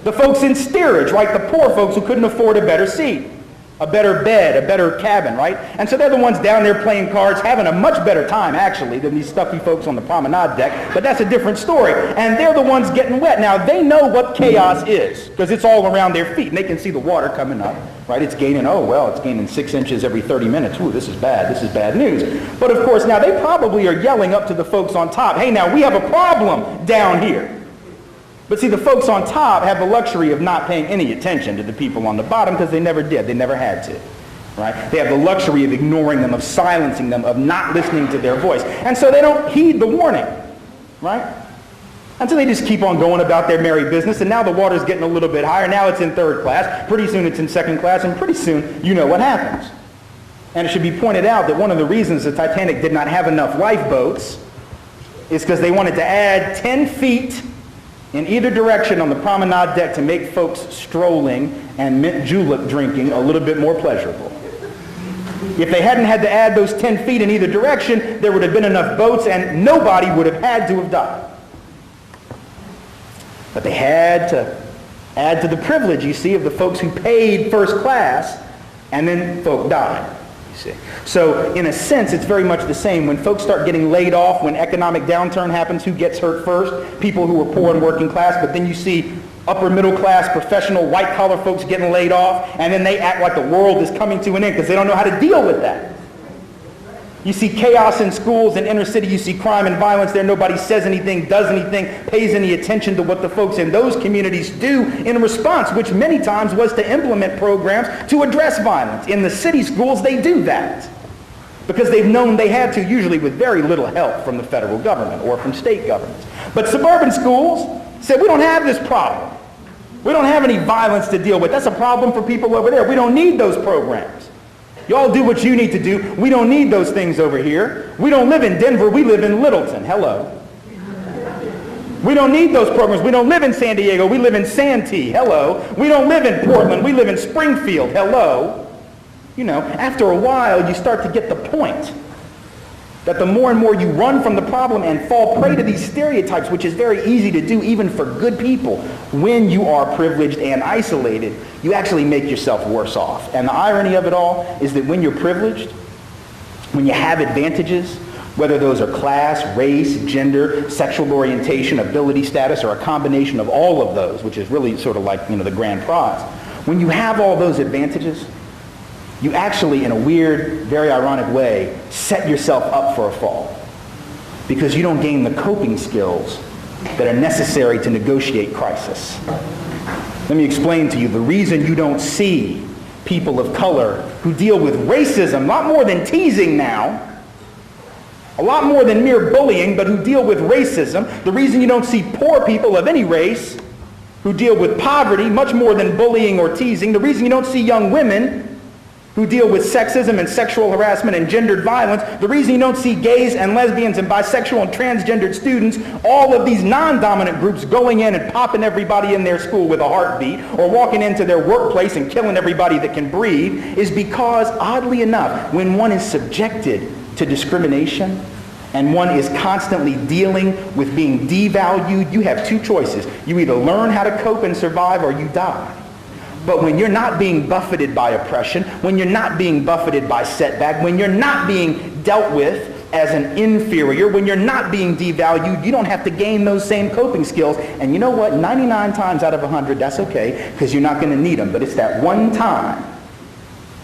The folks in steerage, right? The poor folks who couldn't afford a better seat, a better bed, a better cabin, right? And so they're the ones down there playing cards, having a much better time, actually, than these stuffy folks on the promenade deck, but that's a different story. And they're the ones getting wet. Now, they know what chaos is, because it's all around their feet, and they can see the water coming up, right? It's gaining, oh, well, it's gaining 6 inches every 30 minutes. Ooh, this is bad news. But of course, now they probably are yelling up to the folks on top, hey, now, we have a problem down here. But see, the folks on top have the luxury of not paying any attention to the people on the bottom because they never did. They never had to, right? They have the luxury of ignoring them, of silencing them, of not listening to their voice. And so they don't heed the warning, right? And so they just keep on going about their merry business, and now the water's getting a little bit higher. Now it's in 3rd class. Pretty soon it's in 2nd class, and pretty soon you know what happens. And it should be pointed out that one of the reasons the Titanic did not have enough lifeboats is because they wanted to add 10 feet in either direction on the promenade deck to make folks strolling and mint julep drinking a little bit more pleasurable. If they hadn't had to add those 10 feet in either direction, there would have been enough boats and nobody would have had to have died. But they had to add to the privilege, you see, of the folks who paid 1st class, and then folk died. So in a sense, it's very much the same. When folks start getting laid off, when economic downturn happens, who gets hurt first? People who are poor and working class, but then you see upper middle class, professional, white collar folks getting laid off, and then they act like the world is coming to an end because they don't know how to deal with that. You see chaos in schools in inner city, you see crime and violence there, nobody says anything, does anything, pays any attention to what the folks in those communities do in response, which many times was to implement programs to address violence. In the city schools, they do that because they've known they had to, usually with very little help from the federal government or from state governments. But suburban schools said, we don't have this problem. We don't have any violence to deal with. That's a problem for people over there. We don't need those programs. Y'all do what you need to do. We don't need those things over here. We don't live in Denver. We live in Littleton. Hello. We don't need those programs. We don't live in San Diego. We live in Santee. Hello. We don't live in Portland. We live in Springfield. Hello. You know, after a while, you start to get the point that the more and more you run from the problem and fall prey to these stereotypes, which is very easy to do even for good people, when you are privileged and isolated, you actually make yourself worse off. And the irony of it all is that when you're privileged, when you have advantages, whether those are class, race, gender, sexual orientation, ability status, or a combination of all of those, which is really sort of like, you know, the grand prize, when you have all those advantages, you actually, in a weird, very ironic way, set yourself up for a fall because you don't gain the coping skills that are necessary to negotiate crisis. Let me explain to you the reason you don't see people of color who deal with racism, a lot more than teasing now, a lot more than mere bullying, but who deal with racism. The reason you don't see poor people of any race who deal with poverty, much more than bullying or teasing. The reason you don't see young women who deal with sexism and sexual harassment and gendered violence. The reason you don't see gays and lesbians and bisexual and transgendered students, all of these non-dominant groups going in and popping everybody in their school with a heartbeat or walking into their workplace and killing everybody that can breathe, is because, oddly enough, when one is subjected to discrimination and one is constantly dealing with being devalued, you have 2 choices. You either learn how to cope and survive or you die. But when you're not being buffeted by oppression, when you're not being buffeted by setback, when you're not being dealt with as an inferior, when you're not being devalued, you don't have to gain those same coping skills. And you know what? 99 times out of 100, that's okay, because you're not going to need them. But it's that one time.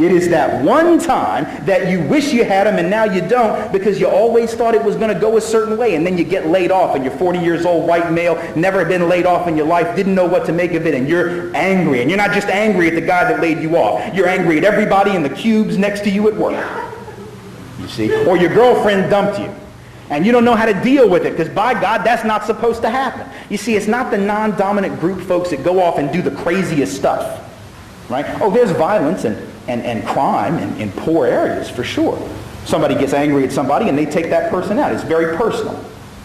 It is that one time that you wish you had them and now you don't because you always thought it was going to go a certain way, and then you get laid off and you're 40 years old, white male, never been laid off in your life, didn't know what to make of it, and you're angry. And you're not just angry at the guy that laid you off. You're angry at everybody in the cubes next to you at work. You see? Or your girlfriend dumped you. And you don't know how to deal with it because, by God, that's not supposed to happen. You see, it's not the non-dominant group folks that go off and do the craziest stuff. Right? Oh, there's violence and and crime in poor areas, for sure. Somebody gets angry at somebody and they take that person out. It's very personal.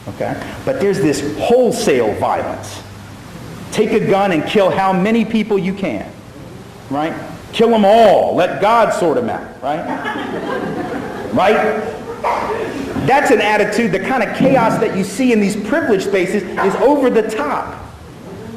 Okay? But there's this wholesale violence. Take a gun and kill how many people you can. Right? Kill them all. Let God sort them out. Right? Right? That's an attitude, the kind of chaos that you see in these privileged spaces is over the top.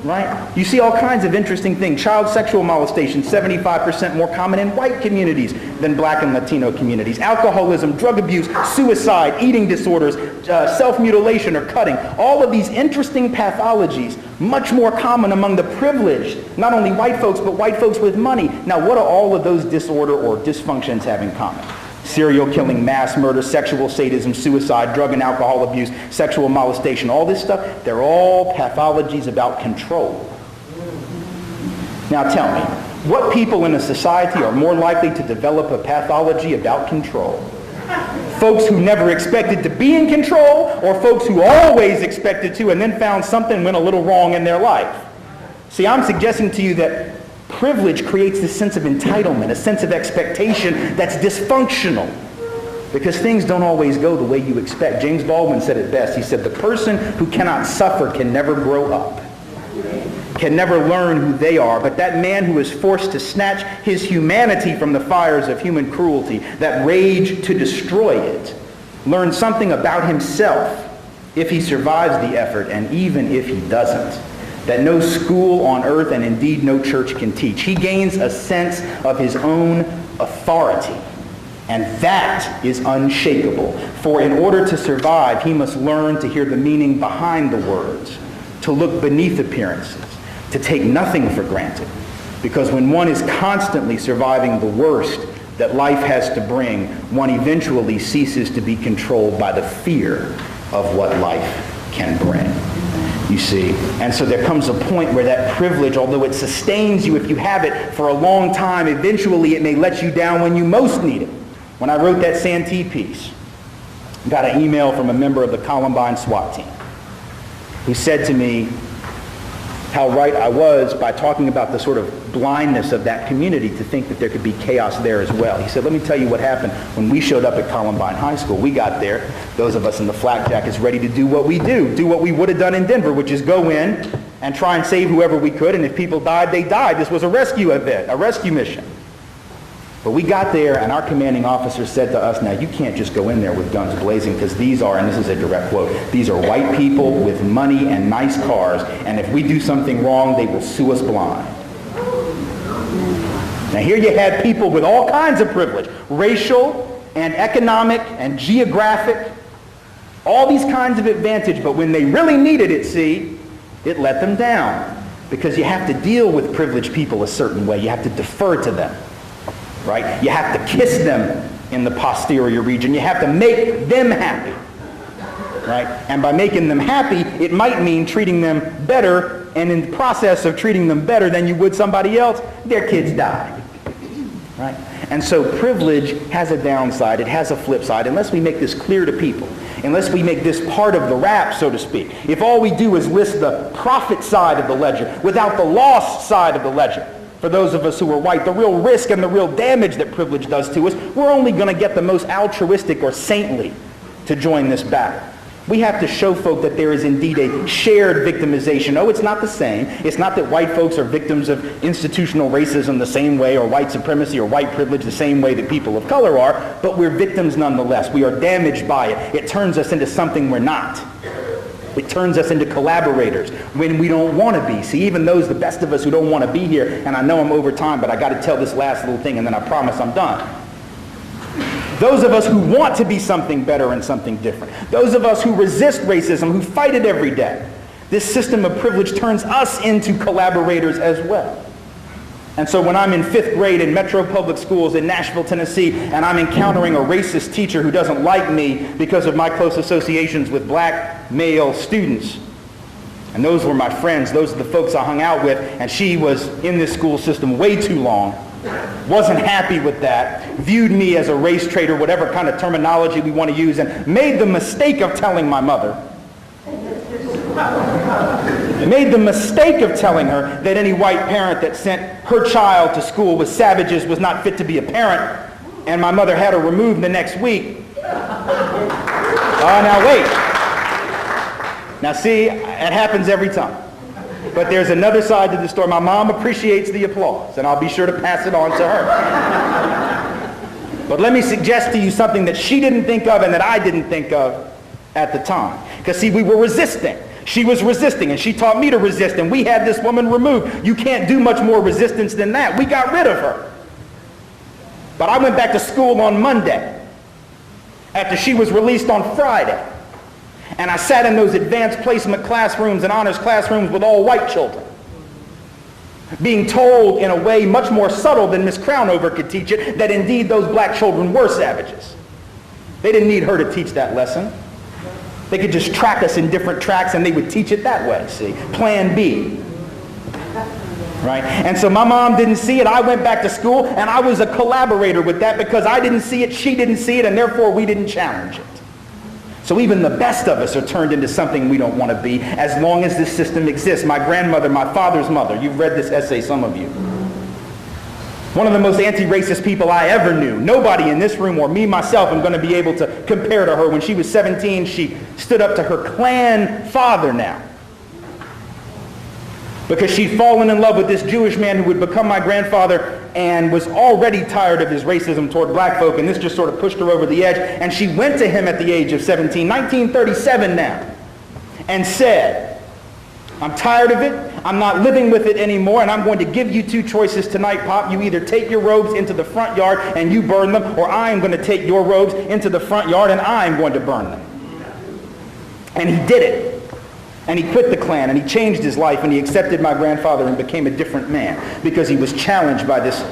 Right? You see all kinds of interesting things. Child sexual molestation, 75% more common in white communities than black and Latino communities. Alcoholism, drug abuse, suicide, eating disorders, self-mutilation or cutting. All of these interesting pathologies, much more common among the privileged, not only white folks, but white folks with money. Now, what do all of those disorder or dysfunctions have in common? Serial killing, mass murder, sexual sadism, suicide, drug and alcohol abuse, sexual molestation, all this stuff, they're all pathologies about control. Now tell me, what people in a society are more likely to develop a pathology about control? Folks who never expected to be in control, or folks who always expected to and then found something went a little wrong in their life? See, I'm suggesting to you that privilege creates this sense of entitlement, a sense of expectation that's dysfunctional because things don't always go the way you expect. James Baldwin said it best. He said, the person who cannot suffer can never grow up, can never learn who they are. But that man who is forced to snatch his humanity from the fires of human cruelty, that rage to destroy it, learns something about himself if he survives the effort and even if he doesn't, that no school on earth and indeed no church can teach. He gains a sense of his own authority, and that is unshakable. For in order to survive, he must learn to hear the meaning behind the words, to look beneath appearances, to take nothing for granted. Because when one is constantly surviving the worst that life has to bring, one eventually ceases to be controlled by the fear of what life can bring. You see, and so there comes a point where that privilege, although it sustains you if you have it for a long time, eventually it may let you down when you most need it. When I wrote that Santee piece, I got an email from a member of the Columbine SWAT team who said to me how right I was by talking about the sort of blindness of that community to think that there could be chaos there as well. He said, let me tell you what happened when we showed up at Columbine High School. We got there, those of us in the flak jackets, ready to do what we do what we would have done in Denver, which is go in and try and save whoever we could, and if people died, they died. This was a rescue event, a rescue mission. But we got there, and our commanding officer said to us, now you can't just go in there with guns blazing, because these are, and this is a direct quote, these are white people with money and nice cars, and if we do something wrong, they will sue us blind. Now here you had people with all kinds of privilege, racial and economic and geographic, all these kinds of advantage, but when they really needed it, see, it let them down. Because you have to deal with privileged people a certain way. You have to defer to them. Right? You have to kiss them in the posterior region. You have to make them happy. Right? And by making them happy, it might mean treating them better, and in the process of treating them better than you would somebody else, their kids die. Right? And so privilege has a downside. It has a flip side. Unless we make this clear to people, unless we make this part of the rap, so to speak, if all we do is list the profit side of the ledger without the loss side of the ledger, for those of us who are white, the real risk and the real damage that privilege does to us, we're only going to get the most altruistic or saintly to join this battle. We have to show folk that there is indeed a shared victimization. Oh, it's not the same. It's not that white folks are victims of institutional racism the same way, or white supremacy or white privilege the same way that people of color are, but we're victims nonetheless. We are damaged by it. It turns us into something we're not. It turns us into collaborators when we don't want to be. See, even those, the best of us who don't want to be here, and I know I'm over time, but I got to tell this last little thing and then I promise I'm done. Those of us who want to be something better and something different. Those of us who resist racism, who fight it every day. This system of privilege turns us into collaborators as well. And so when I'm in 5th grade in Metro Public Schools in Nashville, Tennessee, and I'm encountering a racist teacher who doesn't like me because of my close associations with black male students, and those were my friends, those are the folks I hung out with, and she was in this school system way too long, wasn't happy with that, viewed me as a race traitor, whatever kind of terminology we want to use, and made the mistake of telling my mother. made the mistake of telling her that any white parent that sent her child to school with savages was not fit to be a parent, and my mother had her removed the next week. Now wait. Now see, it happens every time. But there's another side to the story. My mom appreciates the applause, and I'll be sure to pass it on to her. But let me suggest to you something that she didn't think of and that I didn't think of at the time. Because see, we were resisting. She was resisting, and she taught me to resist, and we had this woman removed. You can't do much more resistance than that. We got rid of her. But I went back to school on Monday after she was released on Friday. And I sat in those advanced placement classrooms and honors classrooms with all white children, being told in a way much more subtle than Miss Crownover could teach it, that indeed those black children were savages. They didn't need her to teach that lesson. They could just track us in different tracks and they would teach it that way, see? Plan B. Right? And so my mom didn't see it. I went back to school and I was a collaborator with that because I didn't see it, she didn't see it, and therefore we didn't challenge it. So even the best of us are turned into something we don't want to be as long as this system exists. My grandmother, my father's mother, you've read this essay, some of you. One of the most anti-racist people I ever knew. Nobody in this room or me, myself, am going to be able to compare to her. When she was 17, she stood up to her clan father now, because she'd fallen in love with this Jewish man who would become my grandfather and was already tired of his racism toward black folk, and this just sort of pushed her over the edge. And she went to him at the age of 17, 1937 now, and said, I'm tired of it, I'm not living with it anymore, and I'm going to give you two choices tonight, Pop. You either take your robes into the front yard and you burn them, or I am going to take your robes into the front yard and I am going to burn them. And he did it. And he quit the Klan, and he changed his life, and he accepted my grandfather and became a different man because he was challenged by this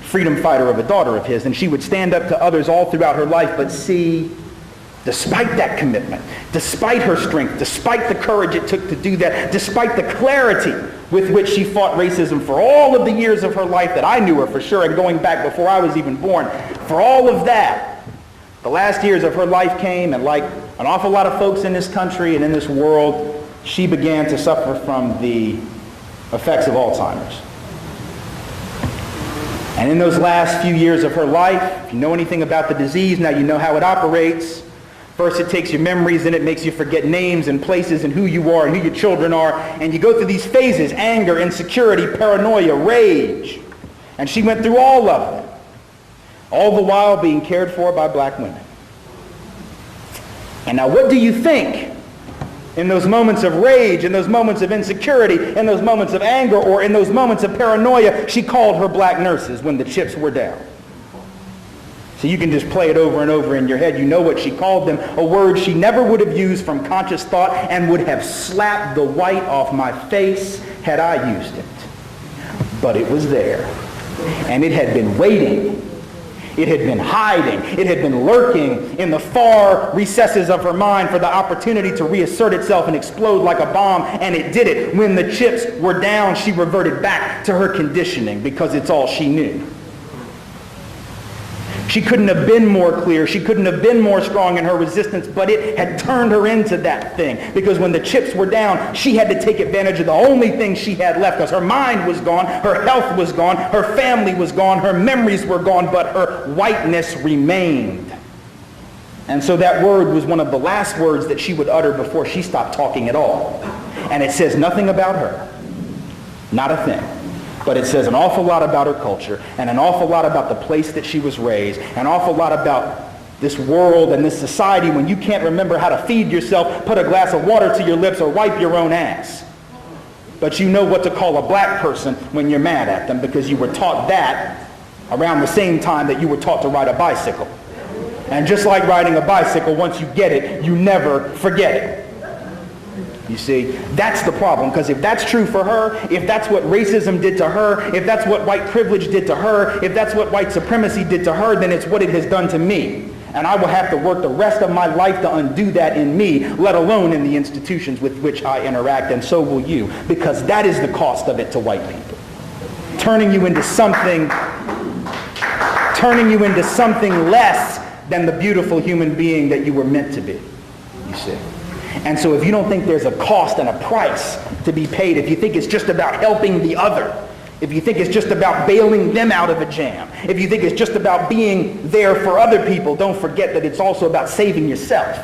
freedom fighter of a daughter of his. And she would stand up to others all throughout her life, but see, despite that commitment, despite her strength, despite the courage it took to do that, despite the clarity with which she fought racism for all of the years of her life that I knew her for sure, and going back before I was even born, for all of that, the last years of her life came, and like an awful lot of folks in this country and in this world, she began to suffer from the effects of Alzheimer's. And in those last few years of her life, if you know anything about the disease, now you know how it operates. First it takes your memories, and it makes you forget names and places and who you are and who your children are. And you go through these phases: anger, insecurity, paranoia, rage. And she went through all of them, all the while being cared for by black women. And now what do you think? In those moments of rage, in those moments of insecurity, in those moments of anger, or in those moments of paranoia, she called her black nurses when the chips were down. So you can just play it over and over in your head. You know what she called them, a word she never would have used from conscious thought and would have slapped the white off my face had I used it. But it was there, and it had been waiting. It had been hiding. It had been lurking in the far recesses of her mind for the opportunity to reassert itself and explode like a bomb, and it did it. When the chips were down, she reverted back to her conditioning because it's all she knew. She couldn't have been more clear. She couldn't have been more strong in her resistance, but it had turned her into that thing. Because when the chips were down, she had to take advantage of the only thing she had left, because her mind was gone, her health was gone, her family was gone, her memories were gone, but her whiteness remained. And so that word was one of the last words that she would utter before she stopped talking at all. And it says nothing about her. Not a thing. But it says an awful lot about her culture, and an awful lot about the place that she was raised, an awful lot about this world and this society. When you can't remember how to feed yourself, put a glass of water to your lips, or wipe your own ass. But you know what to call a black person when you're mad at them, because you were taught that around the same time that you were taught to ride a bicycle. And just like riding a bicycle, once you get it, you never forget it. You see, that's the problem, because if that's true for her, if that's what racism did to her, if that's what white privilege did to her, if that's what white supremacy did to her, then it's what it has done to me. And I will have to work the rest of my life to undo that in me, let alone in the institutions with which I interact, and so will you, because that is the cost of it to white people. Turning you into something less than the beautiful human being that you were meant to be, you see. And so if you don't think there's a cost and a price to be paid, if you think it's just about helping the other, if you think it's just about bailing them out of a jam, if you think it's just about being there for other people, don't forget that it's also about saving yourself.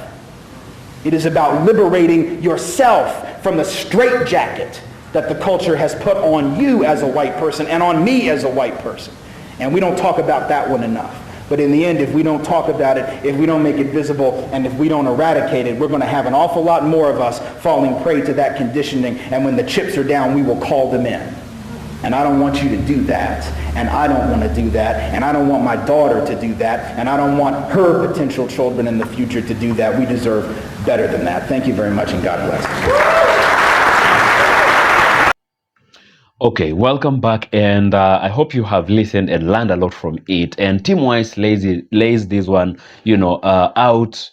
It is about liberating yourself from the straitjacket that the culture has put on you as a white person and on me as a white person. And we don't talk about that one enough. But in the end, if we don't talk about it, if we don't make it visible, and if we don't eradicate it, we're going to have an awful lot more of us falling prey to that conditioning. And when the chips are down, we will call them in. And I don't want you to do that. And I don't want to do that. And I don't want my daughter to do that. And I don't want her potential children in the future to do that. We deserve better than that. Thank you very much, and God bless. Okay, welcome back, and I hope you have listened and learned a lot from it. And Tim Wise lays this one, out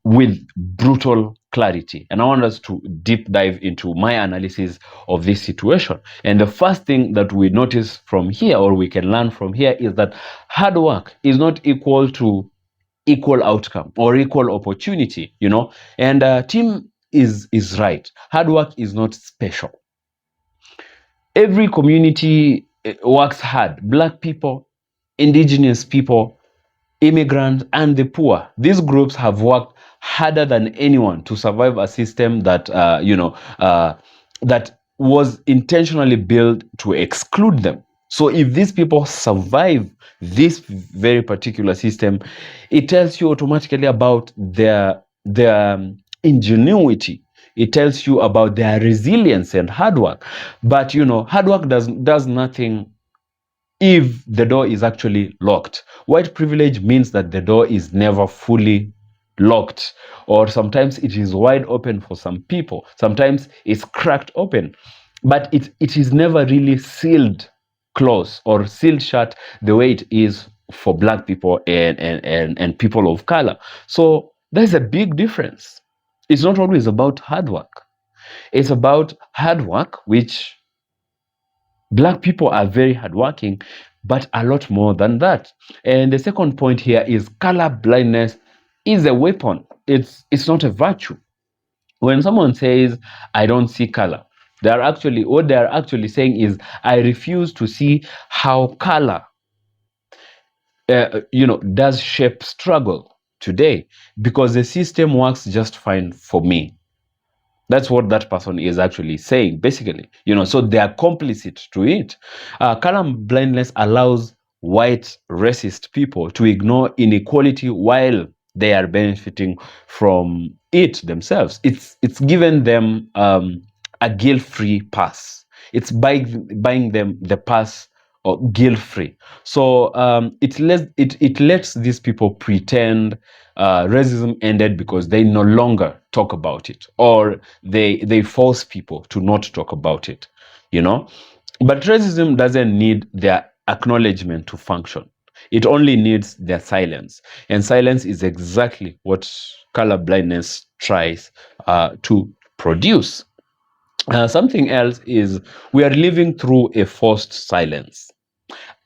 with brutal clarity. And I want us to deep dive into my analysis of this situation. And the first thing that we notice from here, or we can learn from here, is that hard work is not equal to equal outcome or equal opportunity, And Tim is right. Hard work is not special. Every community works hard. Black people, indigenous people, immigrants, and the poor. These groups have worked harder than anyone to survive a system that, that was intentionally built to exclude them. So if these people survive this very particular system, it tells you automatically about their ingenuity. It tells you about their resilience and hard work. But, hard work does nothing if the door is actually locked. White privilege means that the door is never fully locked, or sometimes it is wide open for some people. Sometimes it's cracked open, but it is never really sealed close or sealed shut the way it is for Black people and people of color. So there's a big difference. It's not always about hard work. It's about hard work, which Black people are very hardworking, but a lot more than that. And the second point here is color blindness is a weapon. It's not a virtue. When someone says, I don't see color, what they're actually saying is, I refuse to see how color does shape struggle today, because the system works just fine for me. That's what that person is actually saying, basically. So they are complicit to it. Color blindness allows white racist people to ignore inequality while they are benefiting from it themselves. It's given them a guilt-free pass. It's buying them the pass or guilt-free. So it lets these people pretend racism ended because they no longer talk about it, or they force people to not talk about it, But racism doesn't need their acknowledgement to function. It only needs their silence. And silence is exactly what color blindness tries to produce. Something else is we are living through a forced silence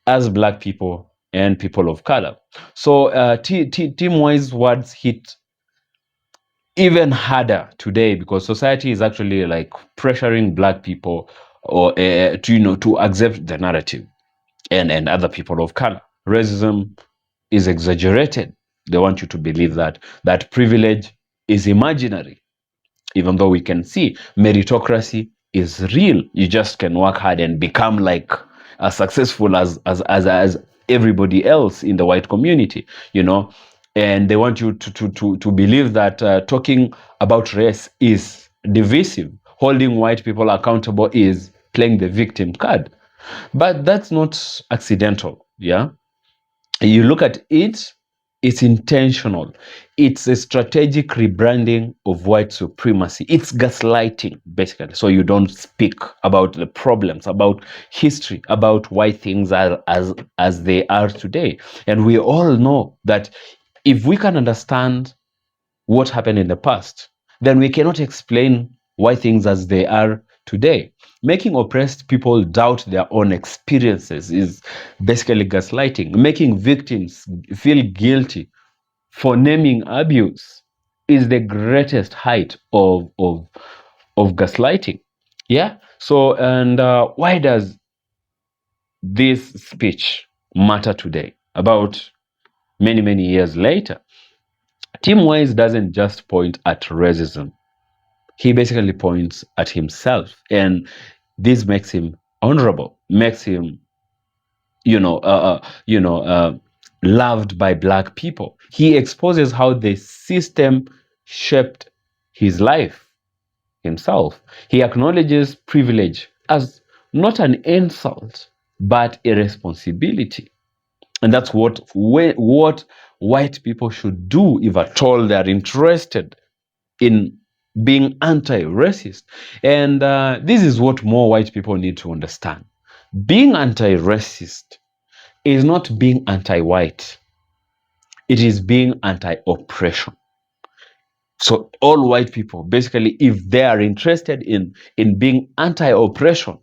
as Black people and people of color. So Tim Wise's words hit even harder today, because society is actually like pressuring Black people or to accept the narrative and other people of color. Racism is exaggerated. They want you to believe that privilege is imaginary, even though we can see meritocracy is real. You just can work hard and become like as successful as everybody else in the white community, And they want you to believe that talking about race is divisive. Holding white people accountable is playing the victim card. But that's not accidental, yeah? You look at it, it's intentional. It's a strategic rebranding of white supremacy. It's gaslighting, basically. So you don't speak about the problems, about history, about why things are as they are today. And we all know that if we can understand what happened in the past, then we cannot explain why things as they are today. Making oppressed people doubt their own experiences is basically gaslighting. Making victims feel guilty for naming abuse is the greatest height of gaslighting. Yeah. So, and why does this speech matter today, about many years later? Tim Wise doesn't just point at racism. He basically points at himself, and this makes him honorable, makes him, you know, loved by black people. He exposes how the system shaped his life himself. He acknowledges privilege as not an insult, but a responsibility. And that's what white people should do if at all they are interested in being anti-racist. And this is what more white people need to understand. Being anti-racist is not being anti-white. It is being anti-oppression. So all white people, basically, if they are interested in being anti-oppression,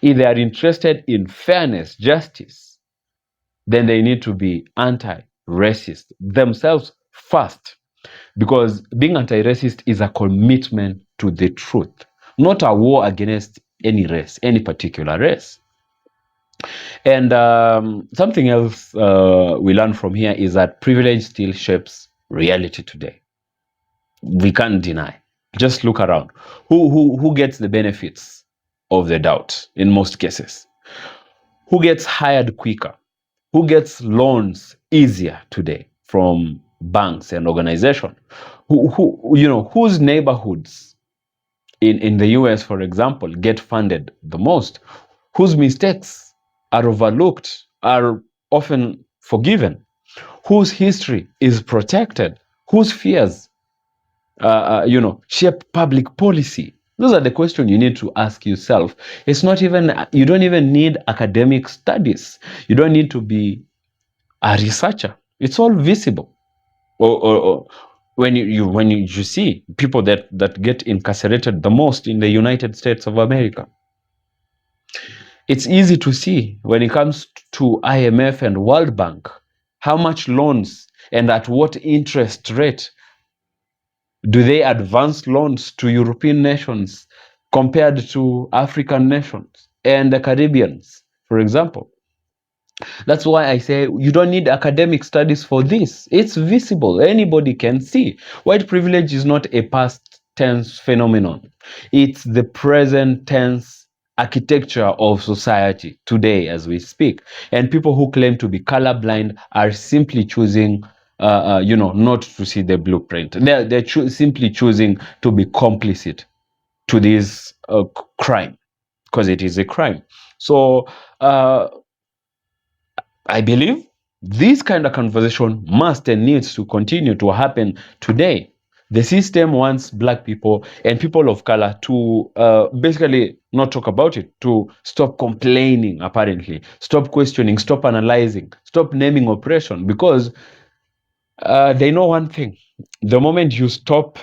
if they are interested in fairness, justice, then they need to be anti-racist themselves first. Because being anti-racist is a commitment to the truth, not a war against any race, any particular race. And something else we learn from here is that privilege still shapes reality today. We can't deny. Just look around. Who gets the benefits of the doubt in most cases? Who gets hired quicker? Who gets loans easier today from banks and organizations? Whose neighborhoods in the US, for example, get funded the most? Whose mistakes are overlooked, are often forgiven? Whose history is protected? Whose fears shape public policy? Those are the questions you need to ask yourself. You don't even need academic studies. You don't need to be a researcher. It's all visible. Or when you see people that get incarcerated the most in the United States of America, it's easy to see when it comes to IMF and World Bank how much loans and at what interest rate do they advance loans to European nations compared to African nations and the Caribbeans, for example. That's why I say you don't need academic studies for this. It's visible. Anybody can see. White privilege is not a past tense phenomenon. It's the present tense architecture of society today as we speak. And people who claim to be colorblind are simply choosing not to see the blueprint. They're simply choosing to be complicit to this crime, because it is a crime. So I believe this kind of conversation must and needs to continue to happen today. The system wants black people and people of color to basically not talk about it, to stop complaining, apparently, stop questioning, stop analyzing, stop naming oppression, because they know one thing. The moment you stop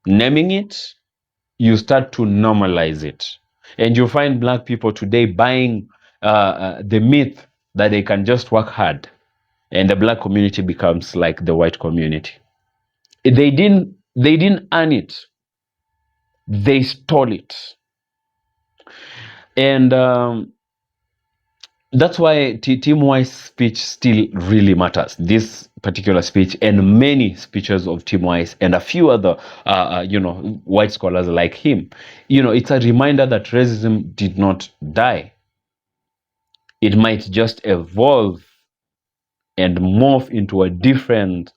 naming it, you start to normalize it. And you find black people today buying the myth that they can just work hard, and the black community becomes like the white community. They didn't earn it. They stole it. And that's why Tim Wise's speech still really matters. This particular speech and many speeches of Tim Wise and a few other, white scholars like him, it's a reminder that racism did not die. It might just evolve and morph into a different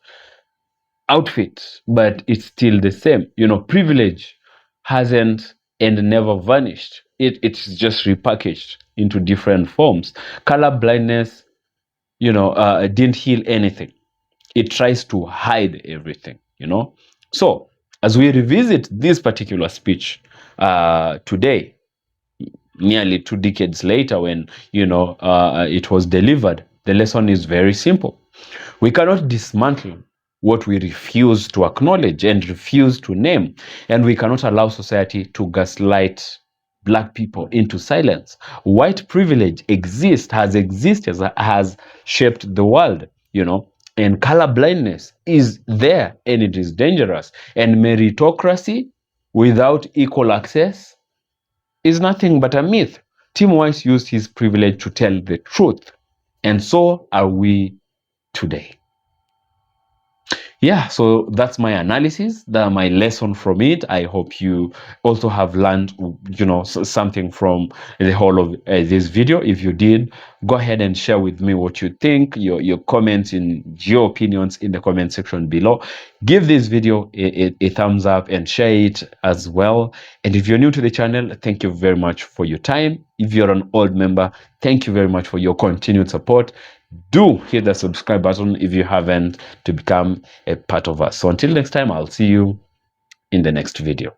outfit, but it's still the same. Privilege hasn't and never vanished. It's just repackaged into different forms. Color blindness, didn't heal anything. It tries to hide everything. So as we revisit this particular speech today, nearly 2 decades later, when it was delivered, the lesson is very simple. We cannot dismantle what we refuse to acknowledge and refuse to name, and we cannot allow society to gaslight black people into silence. White privilege has existed, has shaped the world, And colorblindness is there and it is dangerous. And meritocracy without equal access is nothing but a myth. Tim Wise used his privilege to tell the truth. And so are we today. Yeah, so that's my analysis, my lesson from it. I hope you also have learned, something from the whole of this video. If you did, go ahead and share with me what you think, your comments, your opinions in the comment section below. Give this video a thumbs up and share it as well. And if you're new to the channel, thank you very much for your time. If you're an old member, thank you very much for your continued support. Do hit the subscribe button if you haven't, to become a part of us. So until next time, I'll see you in the next video.